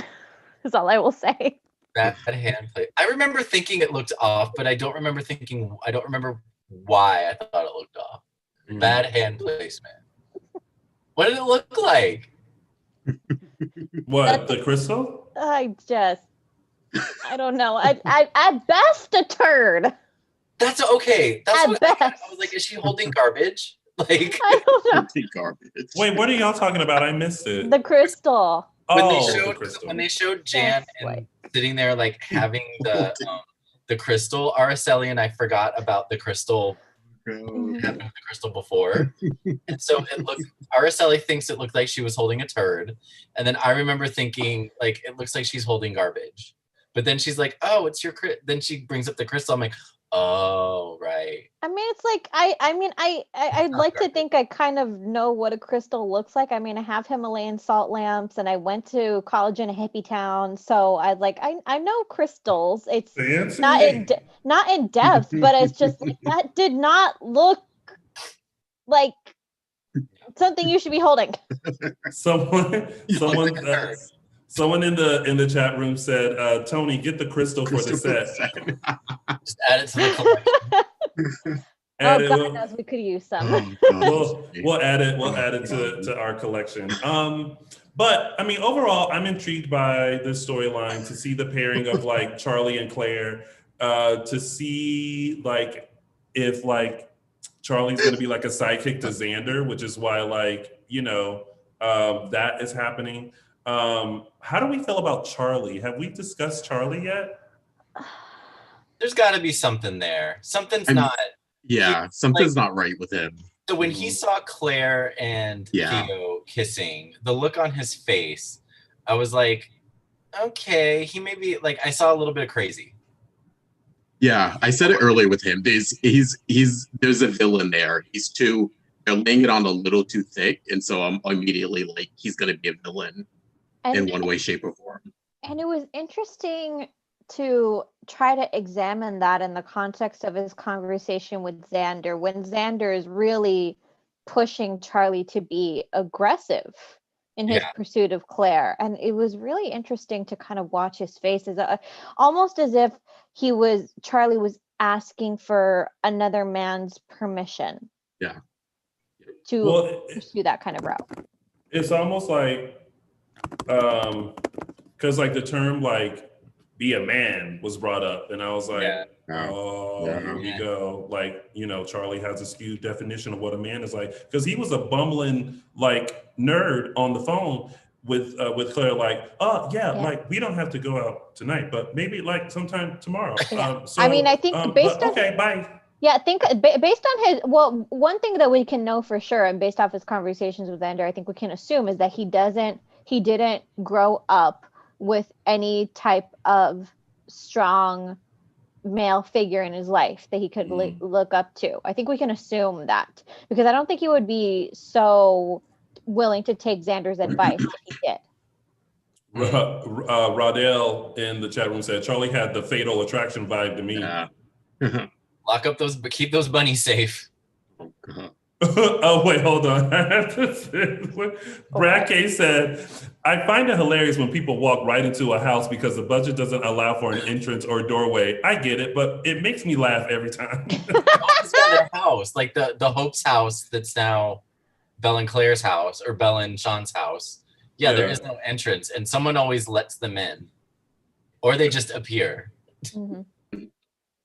is all I will say. Bad hand play. I remember thinking it looked off, but I don't remember why I thought it looked off. Bad hand placement. What did it look like? What, the crystal? I don't know. I at best a turd. That's okay. That's at what best. I was like, is she holding garbage? Like, I don't know. Garbage. Wait, what are y'all talking about? I missed it. The crystal. When they showed Jan and sitting there like having the crystal, Araceli and I forgot about the crystal. Having the crystal before, and so Araceli thinks it looked like she was holding a turd, and then I remember thinking like it looks like she's holding garbage, but then she's like, oh, it's your then she brings up the crystal. I'm like, oh, right. I mean, it's like I'd like to think I kind of know what a crystal looks like. I mean, I have Himalayan salt lamps, and I went to college in a hippie town, so I know crystals. It's not in depth, but it's just like that did not look like something you should be holding. Someone in the chat room said, Tony, get the crystal for the set. Just add it to the collection. God knows we could use some. We'll add it to our collection. But I mean, overall, I'm intrigued by this storyline, to see the pairing of like Charlie and Claire, to see like if like Charlie's going to be like a sidekick to Xander, which is why like, that is happening. How do we feel about Charlie? Have we discussed Charlie yet? There's got to be something there. Something's something's not right with him. So when he saw Claire and Theo kissing, the look on his face, I was like, okay, he may be like, I saw a little bit of crazy. Yeah, I said it earlier with him. There's a villain there. They're laying it on a little too thick, and so I'm immediately like, he's gonna be a villain in one way, shape, or form. And it was interesting to try to examine that in the context of his conversation with Xander, when Xander is really pushing Charlie to be aggressive in his pursuit of Claire. And it was really interesting to kind of watch his face, almost as if Charlie was asking for another man's permission. Yeah. To pursue that kind of route. It's almost like, because like the term like be a man was brought up, and I was like, here we go. Like, Charlie has a skewed definition of what a man is like, because he was a bumbling like nerd on the phone with Claire, like, like we don't have to go out tonight, but maybe like sometime tomorrow. I mean, I think bye. Yeah, I think based on one thing that we can know for sure, and based off his conversations with Xander, I think we can assume is that he didn't grow up with any type of strong male figure in his life that he could look up to. I think we can assume that, because I don't think he would be so willing to take Xander's advice if he did. Rodell in the chat room said Charlie had the Fatal Attraction vibe to me. Yeah. Lock up those, but keep those bunnies safe. Oh, wait, hold on. Brad K said, I find it hilarious when people walk right into a house because the budget doesn't allow for an entrance or doorway. I get it, but it makes me laugh every time. It's got their house, like the Hope's house that's now Belle and Claire's house, or Belle and Sean's house. Yeah, there is no entrance, and someone always lets them in, or they just appear. Mm-hmm.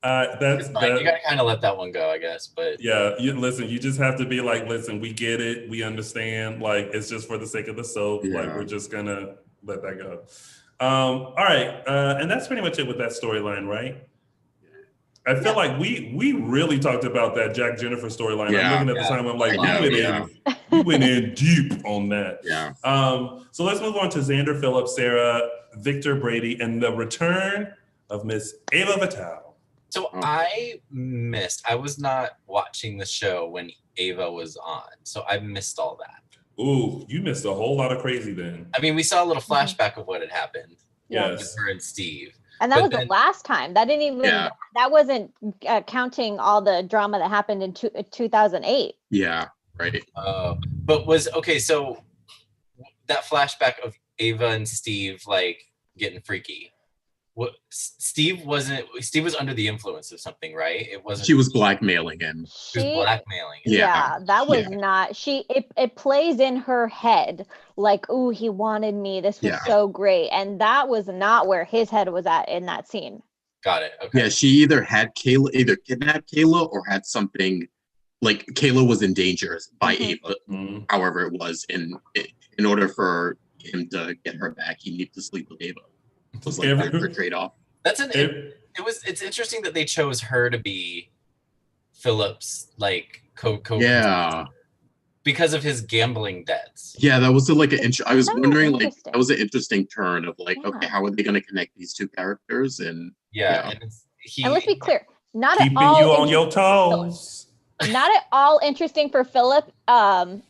That's fine. You gotta kind of let that one go, I guess. But yeah, you just have to be like, listen, we get it, we understand. Like, it's just for the sake of the soap. Yeah. Like, we're just gonna let that go. All right, and that's pretty much it with that storyline, right? I feel like we really talked about that Jack Jennifer storyline. I'm looking at the time. I'm like, we went in deep on that. Yeah. So let's move on to Xander, Philip, Sarah, Victor, Brady, and the return of Miss Ava Vitale. So I was not watching the show when Ava was on, so I missed all that. Ooh, you missed a whole lot of crazy then. I mean, we saw a little flashback of what had happened. Yes. With her and Steve. And that was the last time. That didn't even, that wasn't counting all the drama that happened in 2008. Yeah, right. So that flashback of Ava and Steve, like, getting freaky. Steve was under the influence of something, right? It wasn't. She was blackmailing him. She was blackmailing him. Yeah, that was not. It plays in her head like, "Ooh, he wanted me. This was so great," and that was not where his head was at in that scene. Got it. Okay. Yeah, she either kidnapped Kayla or had something like Kayla was in danger by Ava. However, it was in order for him to get her back, he needed to sleep with Ava. It was like her trade-off. It's interesting that they chose her to be Philip's like co because of his gambling debts. Yeah, that was I was wondering, like, that was an interesting turn of like, okay, how are they going to connect these two characters? And and let's be clear, not keeping at all you on your toes. Not at all interesting for Philip,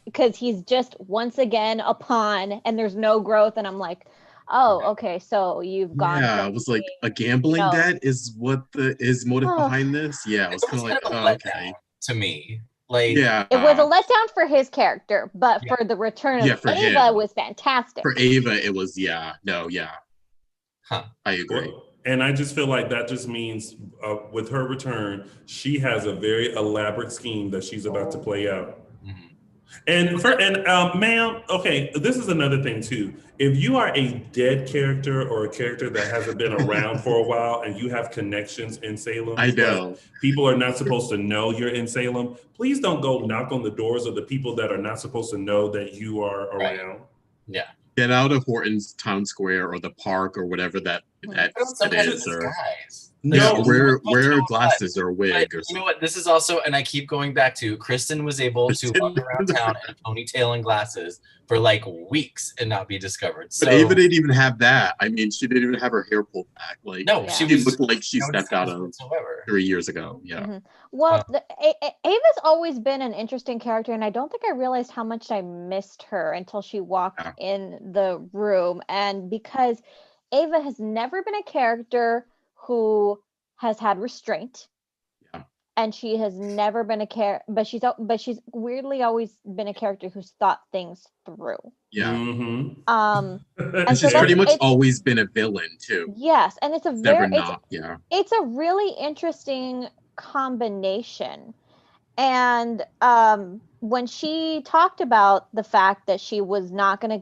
because he's just once again a pawn, and there's no growth, and I'm like, oh, okay, so you've gone. Yeah, it was like a gambling debt is what is motive behind this. Yeah, it was kind of like, okay. To me, like, it was a letdown for his character, but for the return of Ava was fantastic. For Ava, it was I agree. And I just feel like that just means with her return, she has a very elaborate scheme that she's about to play out. And ma'am, okay, this is another thing too. If you are a dead character or a character that hasn't been around for a while and you have connections in Salem, I know people are not supposed to know you're in Salem. Please don't go knock on the doors of the people that are not supposed to know that you are around. Yeah. Get out of Horton's Town Square or the park or whatever that is. Or no, wear glasses or a wig. You know what? This is also, and I keep going back to, Kristen was able to walk around town in a ponytail and glasses for like weeks and not be discovered. But Ava didn't even have that. I mean, she didn't even have her hair pulled back. Like, no, she looked like she stepped out of 3 years ago. Yeah. Well, Ava's always been an interesting character, and I don't think I realized how much I missed her until she walked in the room. And because Ava has never been a character who has had restraint, and she has never been but she's weirdly always been a character who's thought things through. Yeah. And she's pretty much always been a villain too. Yes, and it's it's a really interesting combination. And when she talked about the fact that she was gonna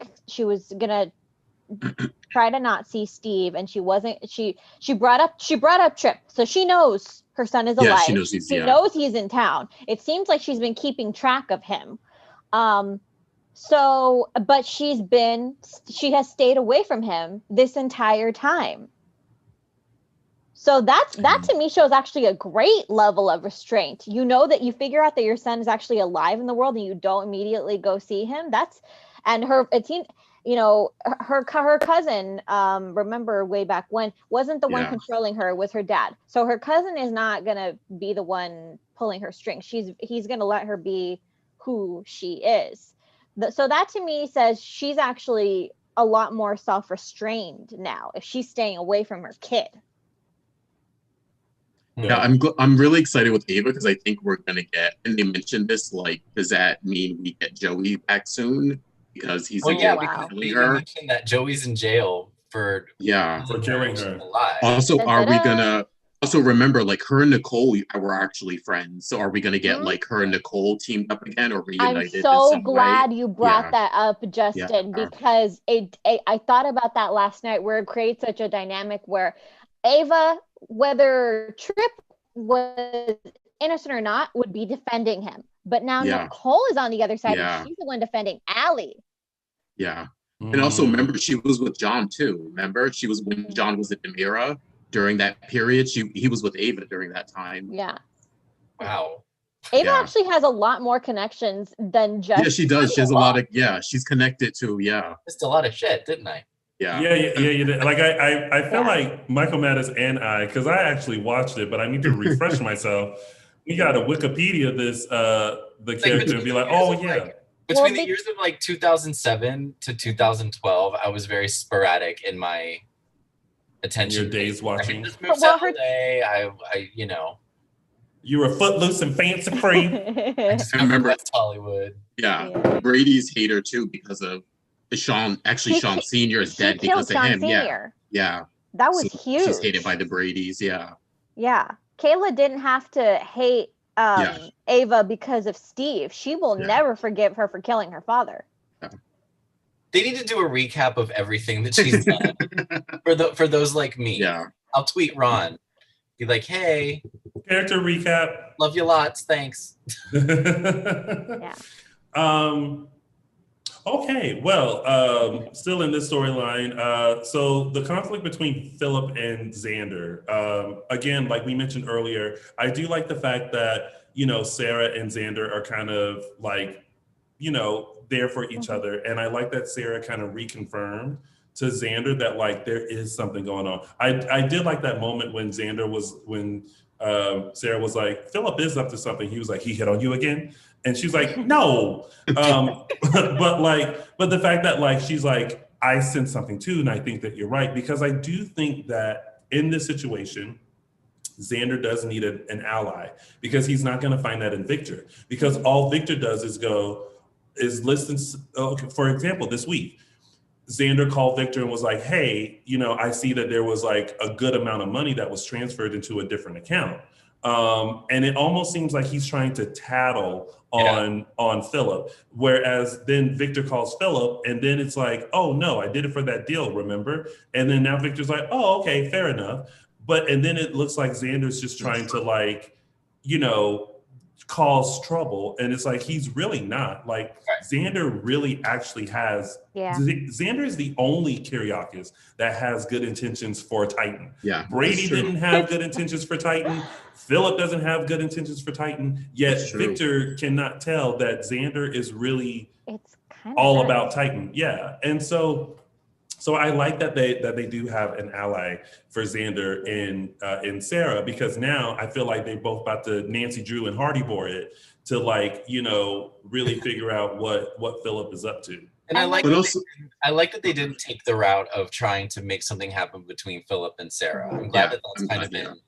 try to not see Steve, and she brought up Tripp, so she knows her son is alive. She knows he's in town. It seems like she's been keeping track of him. But she has stayed away from him this entire time. So that to me shows actually a great level of restraint. You know that you figure out that your son is actually alive in the world and you don't immediately go see him. her cousin, remember way back when, wasn't the one controlling her, was her dad. So her cousin is not gonna be the one pulling her strings. He's gonna let her be who she is. So that to me says she's actually a lot more self-restrained now if she's staying away from her kid. Yeah, I'm really excited with Ava because I think we're gonna get, and they mentioned this, like, does that mean we get Joey back soon? Because he's because they mentioned that Joey's in jail for killing her. Also, also remember, like, her and Nicole were actually friends. So are we gonna get like her and Nicole teamed up again or reunited? I'm so glad you brought that up, Justin, because I thought about that last night, where it creates such a dynamic where Ava, whether Tripp was innocent or not, would be defending him. But now Nicole is on the other side, and she's the one defending Allie. Yeah. And also remember, she was with John too. Remember? She was when John was at Demira during that period. He was with Ava during that time. Yeah. Wow. Ava actually has a lot more connections than just... Yeah, she does. She has a lot of... Yeah, she's connected to... Yeah. Just a lot of shit, didn't I? Yeah. Yeah, you did. Like, I feel like Michael Mattis and because I actually watched it, but I need to refresh myself. We got to Wikipedia this, the character, and be like, oh, yeah. Between the years of like 2007 to 2012, I was very sporadic in my attention. Your days watching. I just moved to LA. I You were footloose and fancy free. I just remember West Hollywood. Yeah. Brady's hater too because of Sean. Actually, Sean Sr. is dead because of him. Sr. Yeah. That was huge. She's hated by the Bradys. Yeah. Yeah. Kayla didn't have to hate Ava because of Steve. She will never forgive her for killing her father. Yeah. They need to do a recap of everything that she's done for those like me. Yeah. I'll tweet Ron. Be like, hey. Character recap. Love you lots. Thanks. Yeah. Okay, well, still in this storyline. So the conflict between Philip and Xander, again, like we mentioned earlier, I do like the fact that, Sarah and Xander are kind of like, there for each other. And I like that Sarah kind of reconfirmed to Xander that like there is something going on. I did like that moment when Sarah was like, Philip is up to something. He was like, he hit on you again? And she's like, no. But the fact that like, she's like, I sense something too. And I think that you're right, because I do think that in this situation, Xander does need an ally, because he's not going to find that in Victor, because all Victor does is listen. For example, this week, Xander called Victor and was like, hey, I see that there was like a good amount of money that was transferred into a different account. And it almost seems like he's trying to tattle on Philip, whereas then Victor calls Philip, and then it's like, oh no, I did it for that deal, remember? And then now Victor's like, oh, okay, fair enough. And then it looks like Xander's just trying to like, cause trouble, and it's like he's really not. Like Xander really actually has. Yeah. Xander is the only Kyriakis that has good intentions for Titan. Yeah. Brady didn't have good intentions for Titan. Philip doesn't have good intentions for Titan. Yet Victor cannot tell that Xander is really all about Titan. Yeah, and so I like that they do have an ally for Xander in Sarah, because now I feel like they both about to Nancy Drew and Hardy Board it to like, really figure out what Philip is up to. And I like that they didn't take the route of trying to make something happen between Philip and Sarah. I'm glad that's kind of been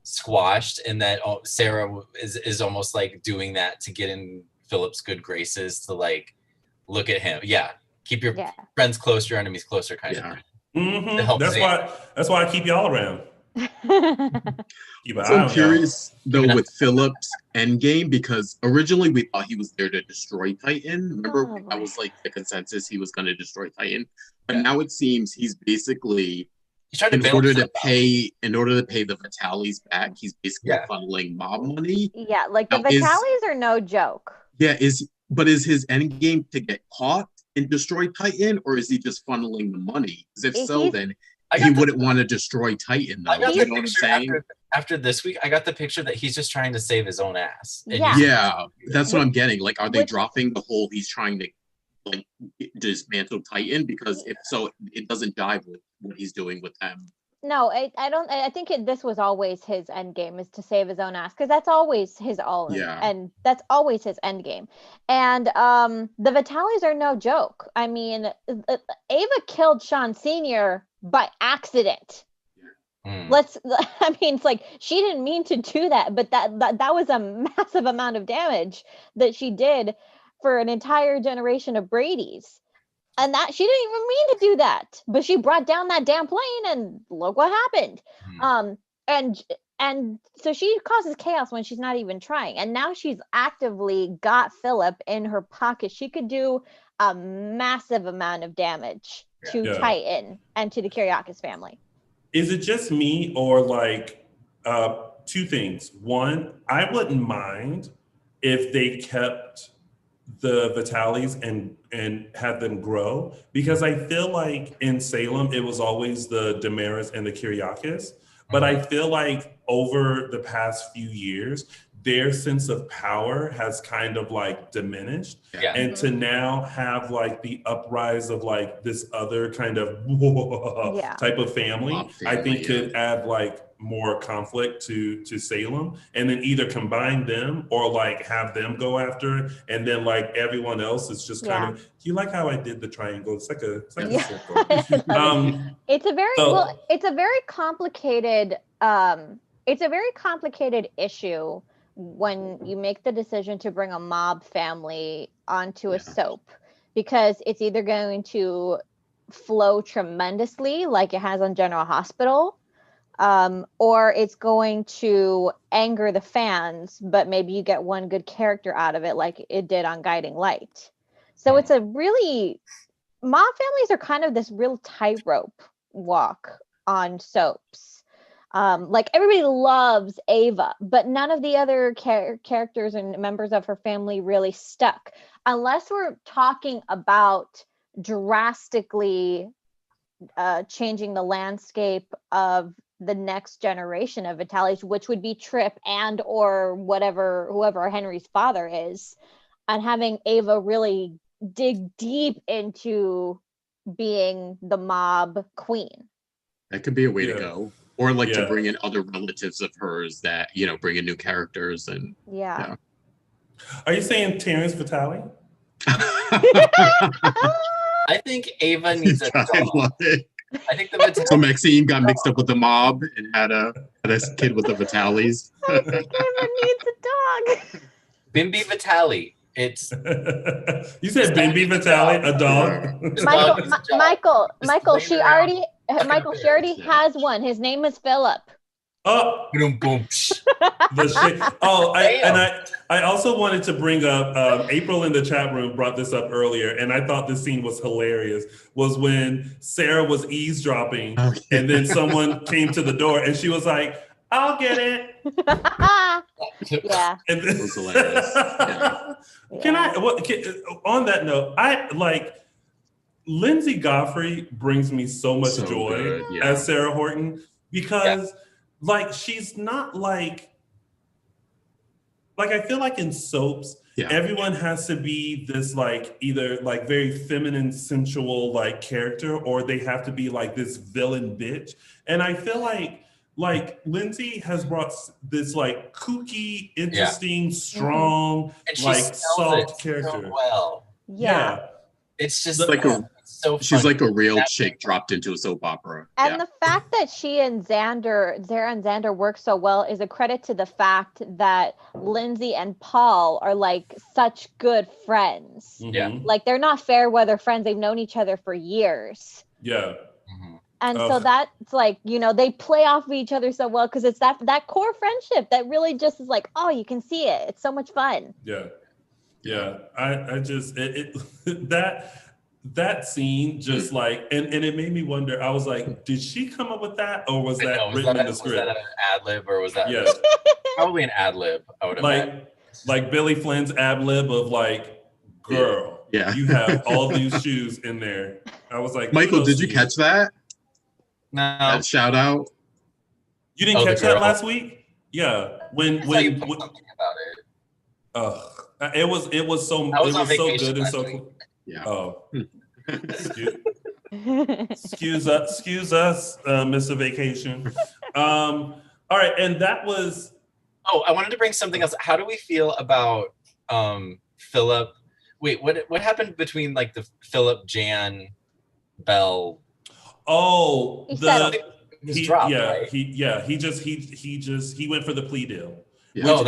squashed, and that Sarah is almost like doing that to get in Philip's good graces, to like look at him. Yeah. Keep your friends close, your enemies closer, kind of thing. Mm-hmm. That's why I keep y'all around. So I'm curious though with Philip's endgame, because originally we thought he was there to destroy Titan. Remember, that was like the consensus, he was going to destroy Titan. But now it seems he's basically in order to pay the Vitales back, he's basically funneling mob money. Yeah, like the Vitales are no joke. Yeah, is his endgame to get caught and destroy Titan, or is he just funneling the money? Because if so, then he wouldn't want to destroy Titan, though. You know what I'm saying? After this week, I got the picture that he's just trying to save his own ass. Yeah, that's what I'm getting. Like, are they dropping the whole he's trying to like dismantle Titan? Because if so, it doesn't jive with what he's doing with them. No, I don't. I think this was always his end game, is to save his own ass, because that's always his all, and that's always his end game. And the Vitales are no joke. I mean, Ava killed Sean Sr. by accident. I mean, it's like she didn't mean to do that, but that was a massive amount of damage that she did for an entire generation of Bradys. And that she didn't even mean to do that, but she brought down that damn plane, and look what happened. And so she causes chaos when she's not even trying. And now she's actively got Philip in her pocket. She could do a massive amount of damage to Titan and to the Kyriakis family. Is it just me, or like two things? One, I wouldn't mind if they kept the Vitales and had them grow, because I feel like in Salem it was always the Damaris and the Kyriakis, but I feel like over the past few years their sense of power has kind of like diminished, and to now have like the uprise of like this other kind of type of family, I think could add like more conflict to Salem, and then either combine them or like have them go after it, and then like everyone else is just kind of, do you like how I did the triangle? It's like a circle. It's a very complicated issue when you make the decision to bring a mob family onto a soap, because it's either going to flow tremendously like it has on General Hospital, or it's going to anger the fans, but maybe you get one good character out of it like it did on Guiding Light. So it's a really, mob families are kind of this real tightrope walk on soaps. Like everybody loves Ava, but none of the other characters and members of her family really stuck, unless we're talking about drastically changing the landscape of the next generation of Vitales, which would be Tripp and or whoever Henry's father is, and having Ava really dig deep into being the mob queen. That could be a way to go. Or like to bring in other relatives of hers that, bring in new characters and Are you saying Terrence Vitale? I think Ava needs a dog. I think the Vitale. So Maxine got mixed up with the mob and had a kid with the Vitales. I think Ava needs a dog. Bimbi Vitale. It's you said Bimbi Vitale, a dog. Michael, she already has one. His name is Philip. Oh, the shit. Oh, I also wanted to bring up, April in the chat room brought this up earlier, and I thought this scene was hilarious, was when Sarah was eavesdropping, and then someone came to the door, and she was like, I'll get it. Yeah. And then, it was hilarious. On that note, I like Lindsay Godfrey brings me so much joy as Sarah Horton, because like she's not like I feel like in soaps, everyone has to be this like either like very feminine, sensual like character, or they have to be like this villain bitch. And I feel like Lindsay has brought this like kooky, interesting, strong, like soft character. So well. Yeah. It's just like she's like a real chick dropped into a soap opera. And the fact that she and Sarah and Xander work so well is a credit to the fact that Lindsay and Paul are like such good friends. Yeah. Like they're not fair weather friends. They've known each other for years. Yeah. And so that's like, they play off of each other so well, because it's that core friendship that really just is like, oh, you can see it. It's so much fun. Yeah. Yeah. I just, that scene just like, and it made me wonder, I was like, did she come up with that, or was that written in the script? Was that an ad lib, or was that probably an ad lib, I would imagine. Like Billy Flynn's ad lib of like, girl, you have all these shoes in there. I was like, Michael, did you catch that? No. That shout out? You didn't catch that last week? Yeah. When you put something about it. It was so good and so cool. Yeah. Oh. Excuse us, Mr. Vacation. All right, and that was. Oh, I wanted to bring something else. How do we feel about Philip? Wait, what happened between like the Philip, Jan, Belle? Oh, he dropped, right? He went for the plea deal, yeah.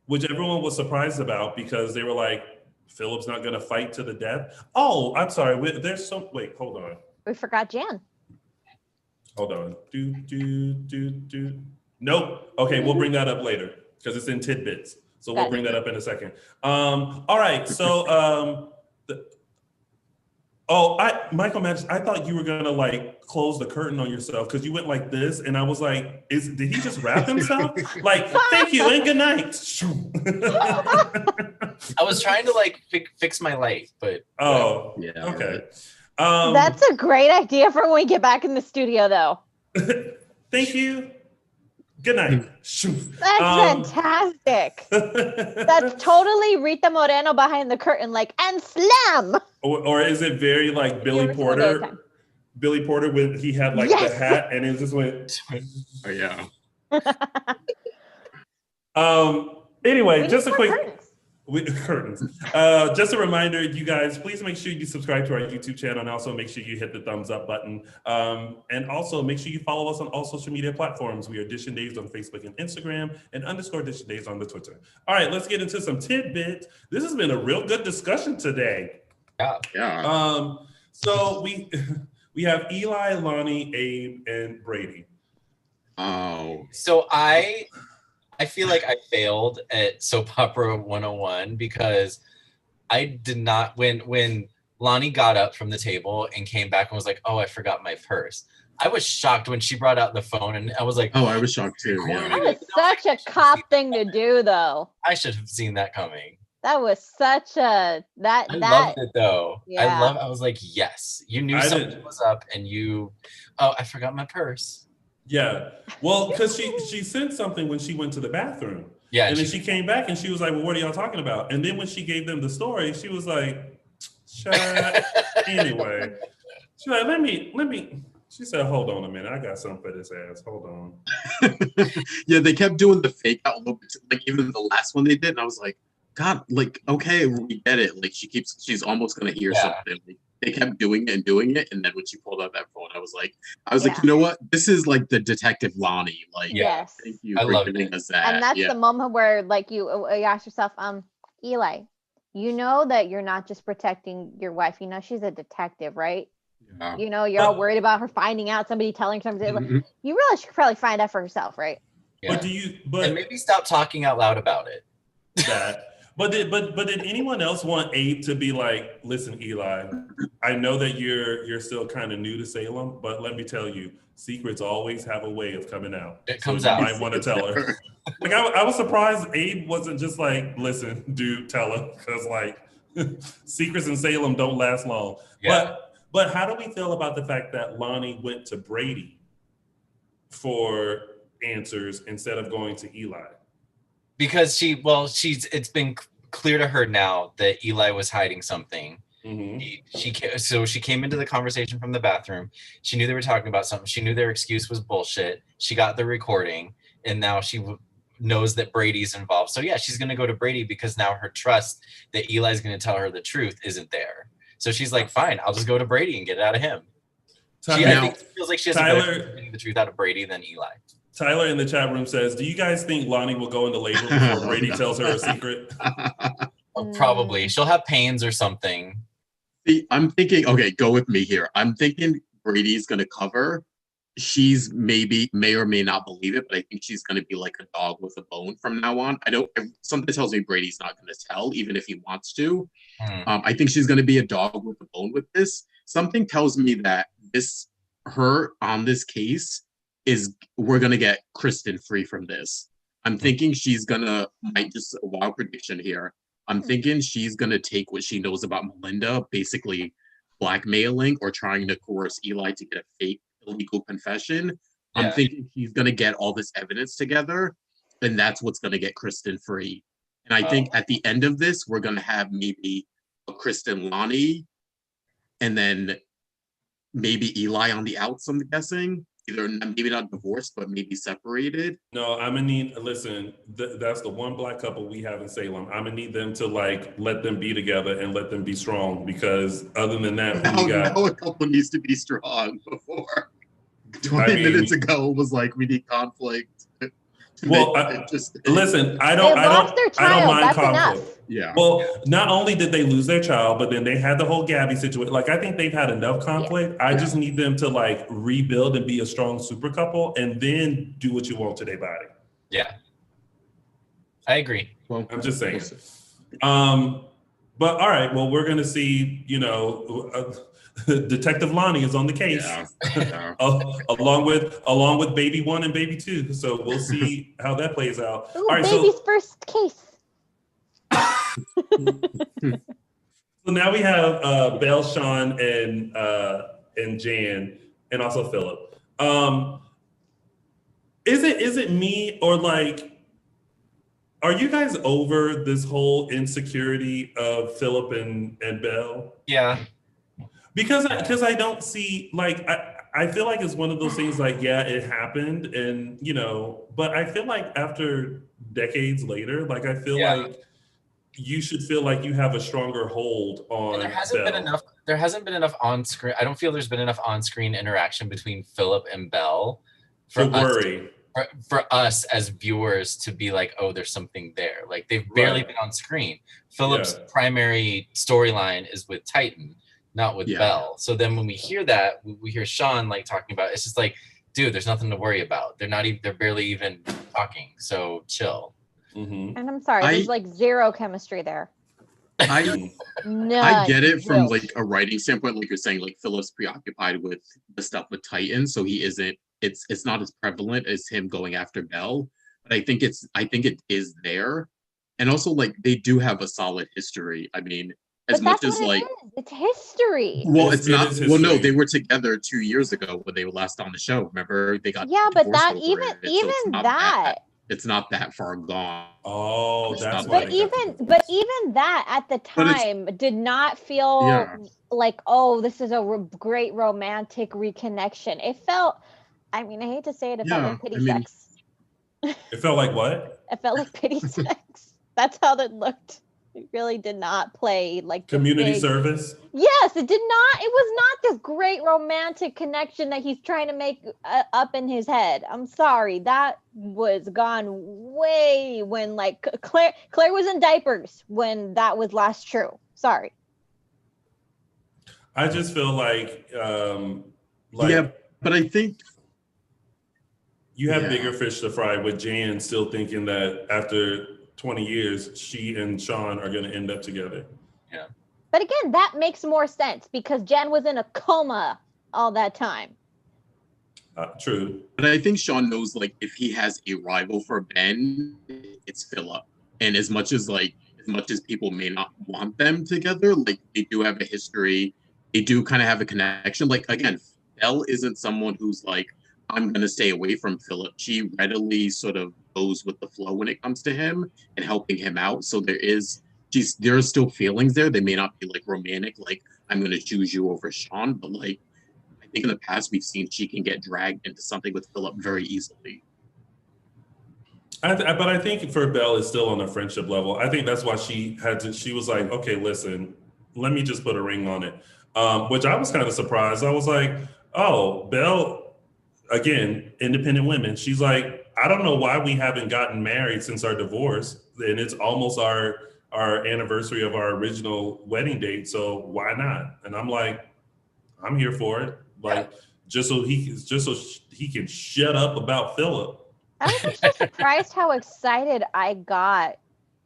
which everyone was surprised about because they were like, Philip's not going to fight to the death. Oh, I'm sorry. Wait, hold on. We forgot Jan. Hold on. Nope. Okay, we'll bring that up later because it's in Tidbits. So we'll bring that up in a second. All right. So, Michael Madsen, I thought you were gonna like close the curtain on yourself because you went like this, and I was like, did he just wrap himself? Like, thank you and good night. I was trying to like fix my light, but yeah. Okay. That's a great idea for when we get back in the studio, though. Thank you. Good night. That's fantastic. That's totally Rita Moreno behind the curtain, like, and slam. Or is it very like Billy Porter? Billy Porter when he had like the hat and it just went. Oh yeah. Anyway, just a quick. Curtains. Just a reminder, you guys, please make sure you subscribe to our YouTube channel and also make sure you hit the thumbs up button. And also make sure you follow us on all social media platforms. We are Dishin Days on Facebook and Instagram and _Dishin Days on the Twitter. All right, let's get into some tidbits. This has been a real good discussion today. Yeah. So we have Eli, Lonnie, Abe, and Brady. Oh. So I feel like I failed at Soap Opera 101 because I did not, when Lonnie got up from the table and came back and was like, oh, I forgot my purse. I was shocked when she brought out the phone and I was like, oh, I was shocked too. Yeah. That was such a cop thing to do though. I should have seen that coming. That was such a, I loved it though. Yeah. I was like, yes, you knew something was up and I forgot my purse. Yeah, well, because she sent something when she went to the bathroom. Yeah, and then she came back and she was like, well, what are y'all talking about? And then when she gave them the story, she was like, anyway. She's like, let me. She said, hold on a minute. I got something for this ass. Hold on. Yeah, they kept doing the fake out a little bit. Like even the last one they did, and I was like, God, like, okay, we get it. Like she's almost gonna hear something. Like, they kept doing it, and then when she pulled out that phone, I was like, you know what? This is like the Detective Lonnie. Like, yes, thank you for giving us that. And that's the moment where, like, you ask yourself, Eli, you know that you're not just protecting your wife. You know she's a detective, right? Yeah. You know you're all worried about her finding out, somebody telling her something. Mm-hmm. You realize she could probably find out for herself, right? Yeah. And maybe stop talking out loud about it. That. But did anyone else want Abe to be like, listen, Eli, I know that you're still kind of new to Salem, but let me tell you, secrets always have a way of coming out. It comes out. You might want to tell her. Like I was surprised Abe wasn't just like, listen, dude, tell her, because like secrets in Salem don't last long. Yeah. But how do we feel about the fact that Lonnie went to Brady for answers instead of going to Eli? Because it's been clear to her now that Eli was hiding something. Mm-hmm. She came into the conversation from the bathroom. She knew they were talking about something. She knew their excuse was bullshit. She got the recording, and now she knows that Brady's involved. So yeah, she's gonna go to Brady because now her trust that Eli's gonna tell her the truth isn't there. So she's like, fine, I'll just go to Brady and get it out of him. I think it feels like she has getting the truth out of Brady than Eli. Tyler in the chat room says, do you guys think Lonnie will go into labor before Brady tells her a secret? Probably. She'll have pains or something. See, I'm thinking, okay, go with me here. I'm thinking Brady's going to cover. She's may or may not believe it, but I think she's going to be like a dog with a bone from now on. Something tells me Brady's not going to tell, even if he wants to. I think she's going to be a dog with a bone with this. Something tells me that her on this case we're going to get Kristen free from this. I'm thinking she's going to, just a wild prediction here. I'm thinking she's going to take what she knows about Melinda, basically blackmailing or trying to coerce Eli to get a fake illegal confession. Yeah. I'm thinking she's going to get all this evidence together, and that's what's going to get Kristen free. And I think at the end of this, we're going to have maybe a Kristen Lonnie, and then maybe Eli on the outs, I'm guessing. Either maybe not divorced, but maybe separated. No, I'm gonna need, listen, that's the one black couple we have in Salem. I'm gonna need them to like let them be together and let them be strong, because other than that, now a couple needs to be strong. Before 20 minutes ago was like, we need conflict. Well, listen, I don't mind conflict. Yeah. Well, not only did they lose their child, but then they had the whole Gabby situation. Like, I think they've had enough conflict. I just need them to like rebuild and be a strong super couple, and then do what you want to their body. Yeah, I agree. Well, I'm just saying. But all right, well, we're gonna see. Detective Lonnie is on the case, along with baby 1 and baby 2. So we'll see how that plays out. Ooh, all right, baby's first case. So now we have Belle, Sean, and Jan, and also Philip. Is it me, or like, are you guys over this whole insecurity of Philip and Belle? Yeah. Because I don't see, like, I feel like it's one of those things like, yeah, it happened, and but I feel like after decades later, like, I feel like you should feel like you have a stronger hold on. And there hasn't been enough on screen. I don't feel there's been enough on screen interaction between Philip and Belle for us as viewers to be like, oh, there's something there. Like, they've barely been on screen. Philip's primary storyline is with Titan, not with Belle. So then when we hear that, we hear Sean like talking about, it's just like, dude, there's nothing to worry about. They're barely even talking. So chill. Mm-hmm. And I'm sorry, there's like zero chemistry there. I get it from like a writing standpoint, like you're saying, like Philip's preoccupied with the stuff with Titan, so he isn't. It's not as prevalent as him going after Belle. But I think it is there, and also like they do have a solid history. I mean, as much as like it's history. Well, it's not. Well, no, they were together 2 years ago when they were last on the show. Remember, they got but that even that. It's not that far gone. Oh, that's but even that at the time did not feel like, oh, this is a great romantic reconnection. It felt, I mean, I hate to say it, felt like pity sex. It felt like what? It felt like pity sex. That's how that looked. It really did not play like community service. Yes, it did not. It was not this great romantic connection that he's trying to make up in his head. I'm sorry, that was gone way when like Claire was in diapers when that was last true. Sorry. I just feel like but I think you have bigger fish to fry with Jan still thinking that after 20 years, she and Sean are going to end up together. Yeah. But again, that makes more sense because Jan was in a coma all that time. True. But I think Sean knows, like, if he has a rival for Ben, it's Philip. And as much as people may not want them together, like, they do have a history. They do kind of have a connection. Like, again, Belle isn't someone who's like, I'm going to stay away from Philip. She readily sort of goes with the flow when it comes to him and helping him out. So there are still feelings there. They may not be like romantic, like I'm going to choose you over Sean, but like I think in the past we've seen she can get dragged into something with Philip very easily. But I think for Belle, it's still on a friendship level. I think that's why she was like, okay, listen, let me just put a ring on it. Which I was kind of surprised. I was like, oh, Belle, again, independent women. She's like, I don't know why we haven't gotten married since our divorce, and it's almost our anniversary of our original wedding date. So why not? And I'm like, I'm here for it. Like, just so he can shut up about Philip. I was actually surprised how excited I got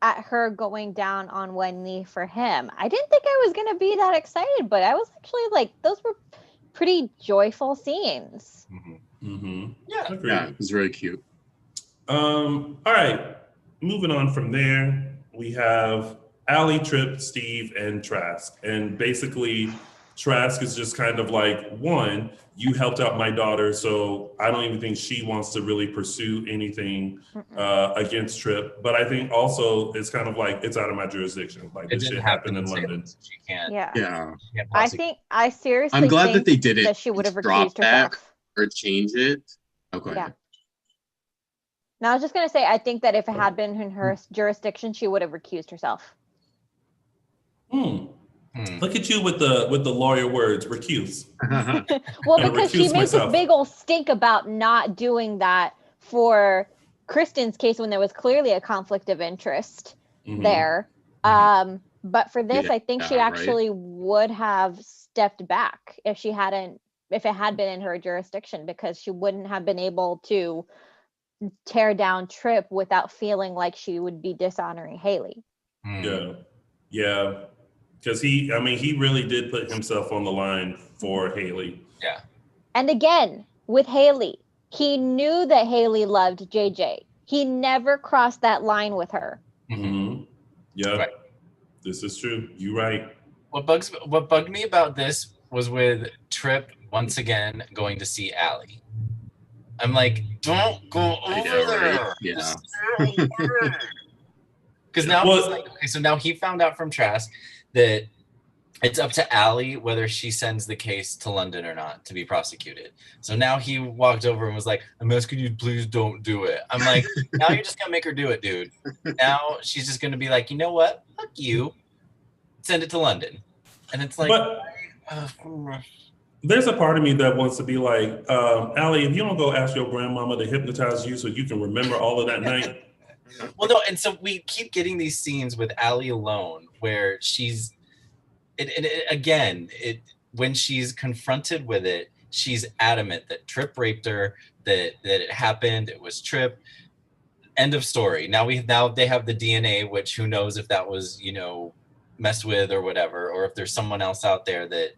at her going down on one knee for him. I didn't think I was going to be that excited, but I was actually like, those were pretty joyful scenes. Mm-hmm. Mm-hmm. Yeah, it was very cute. All right, moving on from there, we have Allie, Tripp, Steve, and Trask. And basically, Trask is just kind of like, one, you helped out my daughter, so I don't even think she wants to really pursue anything against Tripp. But I think also it's kind of like, it's out of my jurisdiction. Like, this shit happened in London. She can't. Yeah. I seriously I'm glad think that they did it. That she would have recused herself. Or change it. Okay. Yeah. Now, I was just going to say, I think that if it had been in her jurisdiction, she would have recused herself. Look at you with the lawyer words, recuse. Well, because she made this big old stink about not doing that for Kristen's case when there was clearly a conflict of interest there. But for this, I think she actually would have stepped back if it had been in her jurisdiction, because she wouldn't have been able to tear down Tripp without feeling like she would be dishonoring Haley. Yeah. Because he really did put himself on the line for Haley. Yeah. And again, with Haley, he knew that Haley loved JJ. He never crossed that line with her. Yeah, right. This is true. You're right. What bugged me about this was with Tripp once again going to see Allie. I'm like, don't go over there. Right? Yeah. Because now he's like, okay, so now he found out from Trask that it's up to Allie whether she sends the case to London or not to be prosecuted. So now he walked over and was like, I'm asking you, please don't do it. I'm like, now you're just going to make her do it, dude. Now she's just going to be like, you know what? Fuck you. Send it to London. And it's like... There's a part of me that wants to be like, Allie, if you don't go ask your grandmama to hypnotize you so you can remember all of that night. Well, no, and so we keep getting these scenes with Allie alone where she's, when she's confronted with it, she's adamant that Tripp raped her, that it happened, it was Tripp. End of story. Now they have the DNA, which who knows if that was, messed with or whatever, or if there's someone else out there that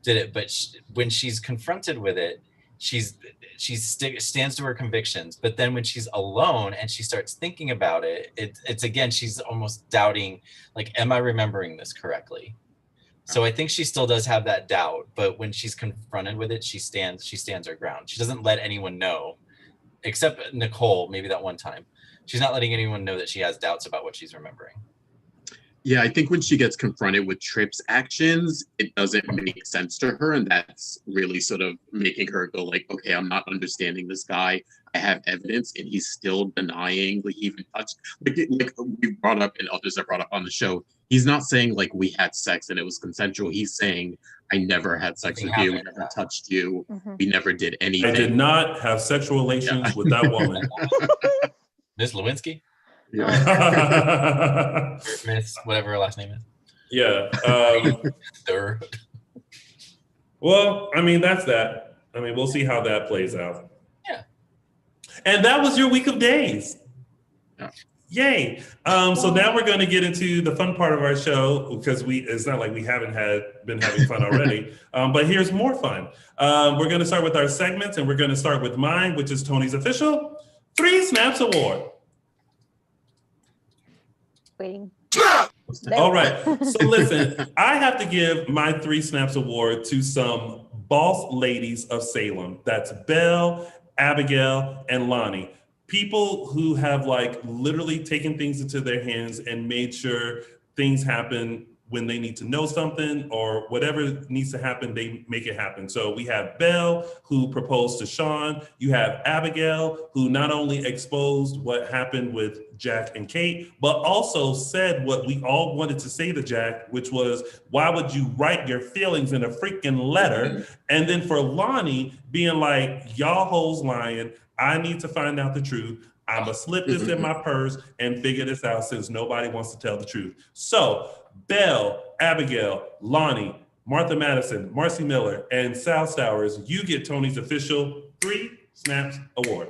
did it. But when she's confronted with it, she stands to her convictions. But then when she's alone and she starts thinking about it, it's again, she's almost doubting, like, am I remembering this correctly? So I think she still does have that doubt, but when she's confronted with it, she stands her ground. She doesn't let anyone know, except Nicole, maybe that one time. She's not letting anyone know that she has doubts about what she's remembering. Yeah, I think when she gets confronted with Tripp's actions, it doesn't make sense to her. And that's really sort of making her go like, okay, I'm not understanding this guy. I have evidence and he's still denying, like, he even touched, like we brought up and others have brought up on the show. He's not saying like we had sex and it was consensual. He's saying, I never had sex with you. I never touched you. We never did anything. I did not have sexual relations with that woman. Miss Lewinsky? Yeah. Miss, whatever her last name is. Yeah. Third. Well, I mean, that's that. I mean, we'll see how that plays out. Yeah. And that was your week of days. Yeah. Yay. So now we're going to get into the fun part of our show, because it's not like we haven't been having fun already. But here's more fun. We're going to start with our segments, and we're going to start with mine, which is Tony's official 3 Snaps Award. Waiting. All right. So listen, I have to give my 3 Snaps Award to some boss ladies of Salem. That's Belle, Abigail, and Lonnie. People who have like literally taken things into their hands and made sure things happen when they need to know something, or whatever needs to happen, they make it happen. So we have Belle, who proposed to Sean. You have Abigail, who not only exposed what happened with Jack and Kate, but also said what we all wanted to say to Jack, which was, why would you write your feelings in a freaking letter? And then for Lonnie being like, y'all hoes lying. I need to find out the truth. I'm gonna slip this in my purse and figure this out, since nobody wants to tell the truth. So Belle, Abigail, Lonnie, Martha Madison, Marcy Miller, and Sal Stowers, you get Tony's official 3 Snaps Award.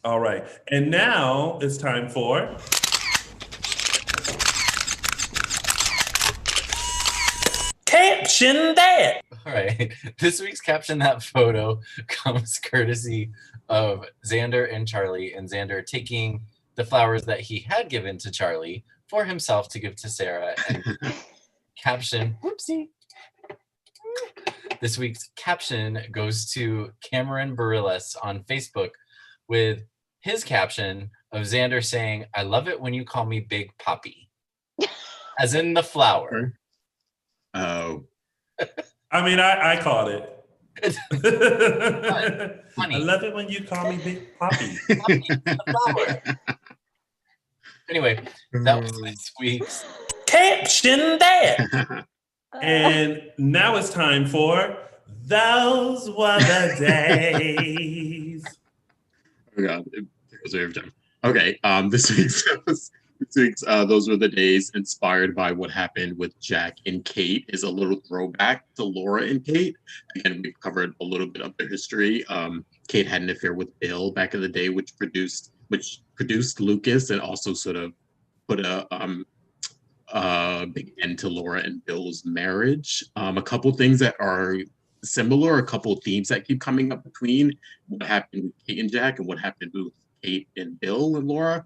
All right, and now it's time for Caption That. All right, this week's Caption That photo comes courtesy of Xander and Charlie, and Xander taking the flowers that he had given to Charlie for himself to give to Sarah. And caption, whoopsie. This week's caption goes to Cameron Barillas on Facebook with his caption of Xander saying, "I love it when you call me Big Poppy." As in the flower. Oh. I mean, I caught it. Honey. I love it when you call me Big Poppy. Anyway, that was this week's caption there. And now it's time for Those Were the Days. Oh God, it goes every time. Okay, this week's Those Were the Days, inspired by what happened with Jack and Kate, is a little throwback to Laura and Kate. Again, we've covered a little bit of their history. Kate had an affair with Bill back in the day, which produced Lucas, and also sort of put a big end to Laura and Bill's marriage. A couple things that are similar, a couple themes that keep coming up between what happened with Kate and Jack and what happened with Kate and Bill and Laura,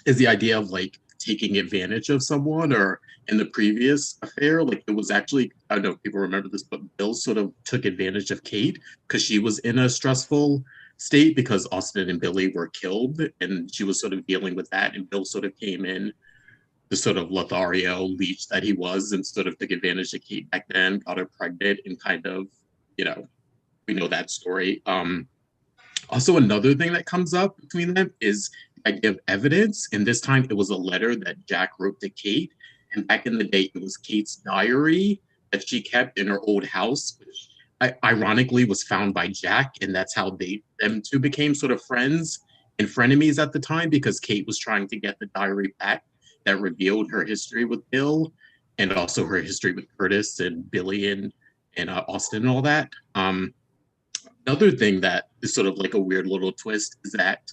is the idea of like taking advantage of someone. Or in the previous affair, like it was actually, I don't know if people remember this, but Bill sort of took advantage of Kate because she was in a stressful state because Austin and Billy were killed, and she was sort of dealing with that, and Bill sort of came in, the sort of Lothario leech that he was, and sort of took advantage of Kate back then, got her pregnant, and kind of, we know that story. Also, another thing that comes up between them is the idea of evidence, and this time it was a letter that Jack wrote to Kate, and back in the day, it was Kate's diary that she kept in her old house, which ironically was found by Jack, and that's how them two became sort of friends and frenemies at the time, because Kate was trying to get the diary back that revealed her history with Bill, and also her history with Curtis and Billy and Austin and all that. Another thing that is sort of like a weird little twist is that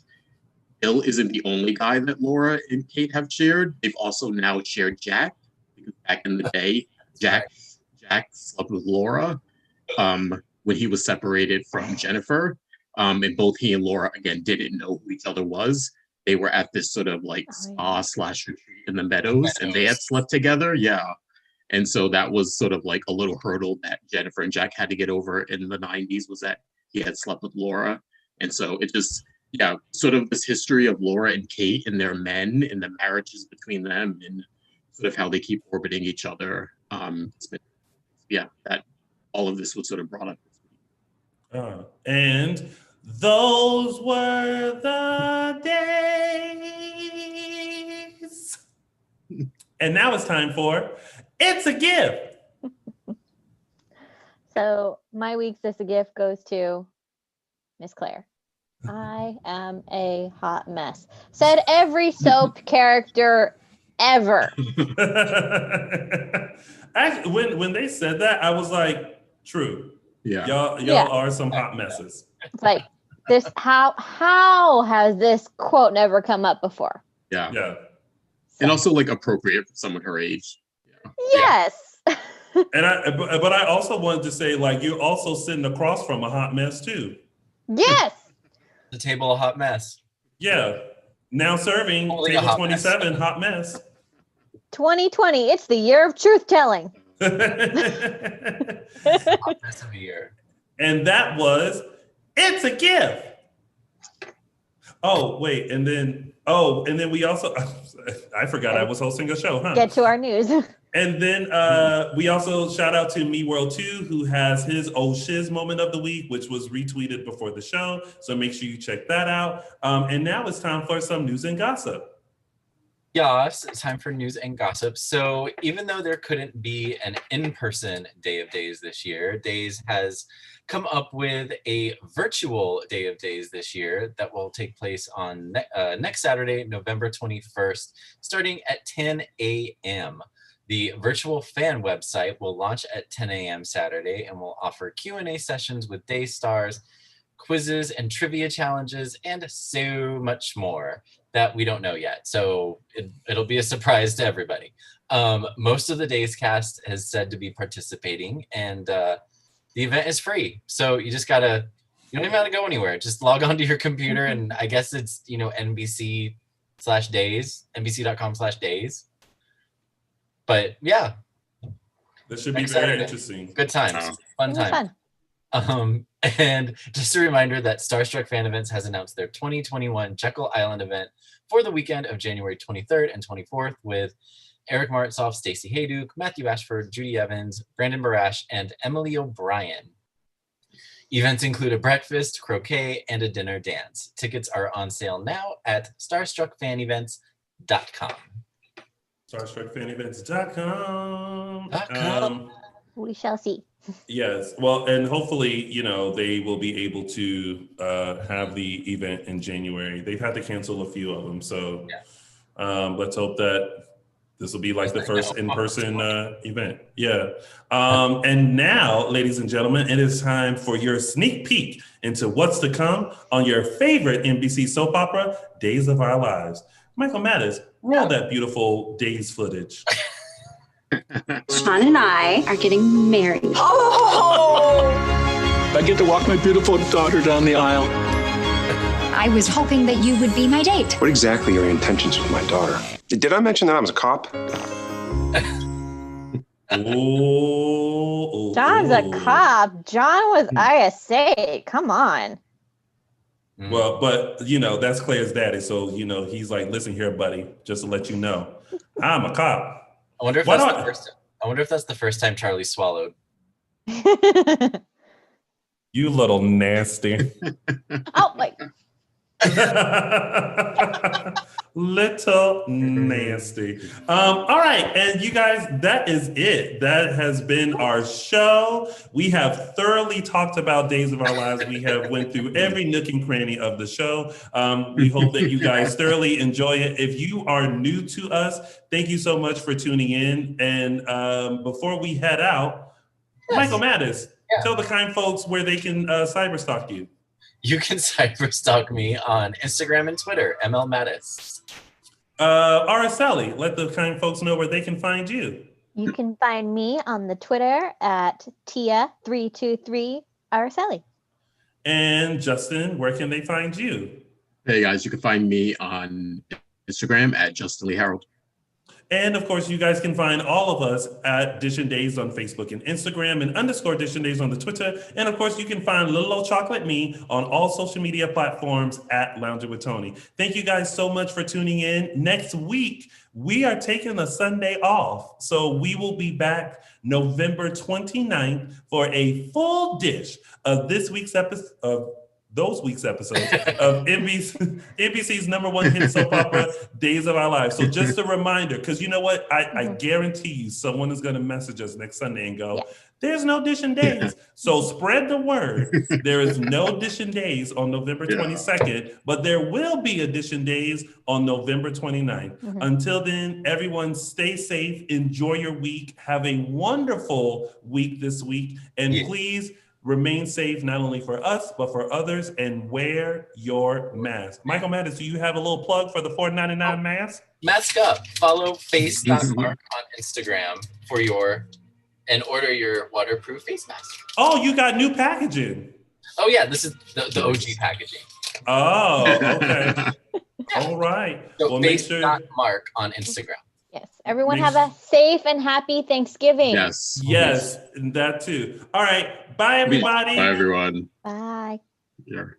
Bill isn't the only guy that Laura and Kate have shared. They've also now shared Jack, because back in the day, Jack slept with Laura when he was separated from Jennifer. And both he and Laura, again, didn't know who each other was. They were at this sort of like spa/retreat in the meadows, and they had slept together. Yeah. And so that was sort of like a little hurdle that Jennifer and Jack had to get over in the 90s, was that he had slept with Laura. And so it just, sort of this history of Laura and Kate and their men and the marriages between them, and sort of how they keep orbiting each other. That all of this was sort of brought up this week. And those were the days. And now it's time for It's a Gift. So my week's It's a Gift goes to Miss Claire. I am a hot mess. Said every soap character ever. Actually, when they said that, I was like, true. Yeah. Y'all are some hot messes. It's like this, how has this quote never come up before? Yeah. Yeah. And also like appropriate for someone her age. Yeah. Yes. But I also wanted to say, like, you're also sitting across from a hot mess too. Yes. The table of hot mess. Yeah. Now serving Only table 27 hot mess. 2020, it's the year of truth telling. Hot mess of the year. And that was It's a Gift. Oh, wait, and then we also, I forgot I was hosting a show, huh? Get to our news. And then we also shout out to Me World 2, who has his Oh Shiz moment of the week, which was retweeted before the show. So make sure you check that out. And now it's time for some news and gossip. Yes, it's time for news and gossip. So even though there couldn't be an in-person Day of Days this year, Days has come up with a virtual Day of Days this year that will take place on next Saturday, November 21st, starting at 10 a.m. The virtual fan website will launch at 10 a.m. Saturday and will offer Q&A sessions with Day stars, quizzes and trivia challenges, and so much more that we don't know yet. So it'll be a surprise to everybody. Most of the Days cast has said to be participating, and the event is free. So you don't even have to go anywhere. Just log onto your computer, and I guess it's, NBC/Days, NBC.com/Days. But yeah, This should be very interesting. Good times. Fun times. And just a reminder that Starstruck Fan Events has announced their 2021 Jekyll Island event for the weekend of January 23rd and 24th with Eric Martsoff, Stacey Hayduke, Matthew Ashford, Judy Evans, Brandon Barash, and Emily O'Brien. Events include a breakfast, croquet, and a dinner dance. Tickets are on sale now at starstruckfanevents.com. Starstruckfanevents.com. We shall see. Yes. Well, and hopefully, they will be able to have the event in January. They've had to cancel a few of them. So let's hope that this will be like the first in-person event. Yeah. And now, ladies and gentlemen, it is time for your sneak peek into what's to come on your favorite NBC soap opera, Days of Our Lives. Michael Mattis, roll that beautiful Days footage. Sean and I are getting married. Oh! I get to walk my beautiful daughter down the aisle. I was hoping that you would be my date. What exactly are your intentions with my daughter? Did I mention that I was a cop? John's a cop. John was ISA. Come on. Well, but, that's Claire's daddy. So, he's like, listen here, buddy, just to let you know, I'm a cop. I wonder if that's the first time Charlie swallowed. You little nasty. Oh, my. Little nasty. All right, and you guys, that is it. That has been our show. We have thoroughly talked about Days of Our Lives. We have went through every nook and cranny of the show. We hope that you guys thoroughly enjoy it. If you are new to us, thank you so much for tuning in. And before we head out, Michael Mattis, tell the kind folks where they can cyberstalk you. You can cyberstalk me on Instagram and Twitter, ML Mattis. Araceli, let the kind folks know where they can find you. You can find me on the Twitter at Tia323 Araceli. And Justin, where can they find you? Hey guys, you can find me on Instagram at Justin Hareld. And of course, you guys can find all of us at Dishin Days on Facebook and Instagram and _Dishin Days on the Twitter. And of course, you can find Little Old Chocolate Me on all social media platforms at Lounging with Tony. Thank you guys so much for tuning in. Next week, we are taking a Sunday off. So we will be back November 29th for a full dish of those week's episodes of NBC's #1 hit soap opera, Days of Our Lives. So just a reminder, because you know what? I guarantee you someone is going to message us next Sunday and go, there's no Dishin Days. So spread the word. There is no Dishin Days on November 22nd, but there will be a Dishin Days on November 29th. Until then, everyone stay safe. Enjoy your week. Have a wonderful week this week. And please, remain safe, not only for us, but for others, and wear your mask. Michael Mattis, do you have a little plug for the $4.99 mask? Mask up. Follow face.mark on Instagram and order your waterproof face mask. Oh, you got new packaging. Oh, yeah. This is the OG packaging. Oh, okay. All right. So face.mark on Instagram. Yes. Everyone have a safe and happy Thanksgiving. Yes, and that too. All right. Bye, everybody. Bye, everyone. Bye. Yeah.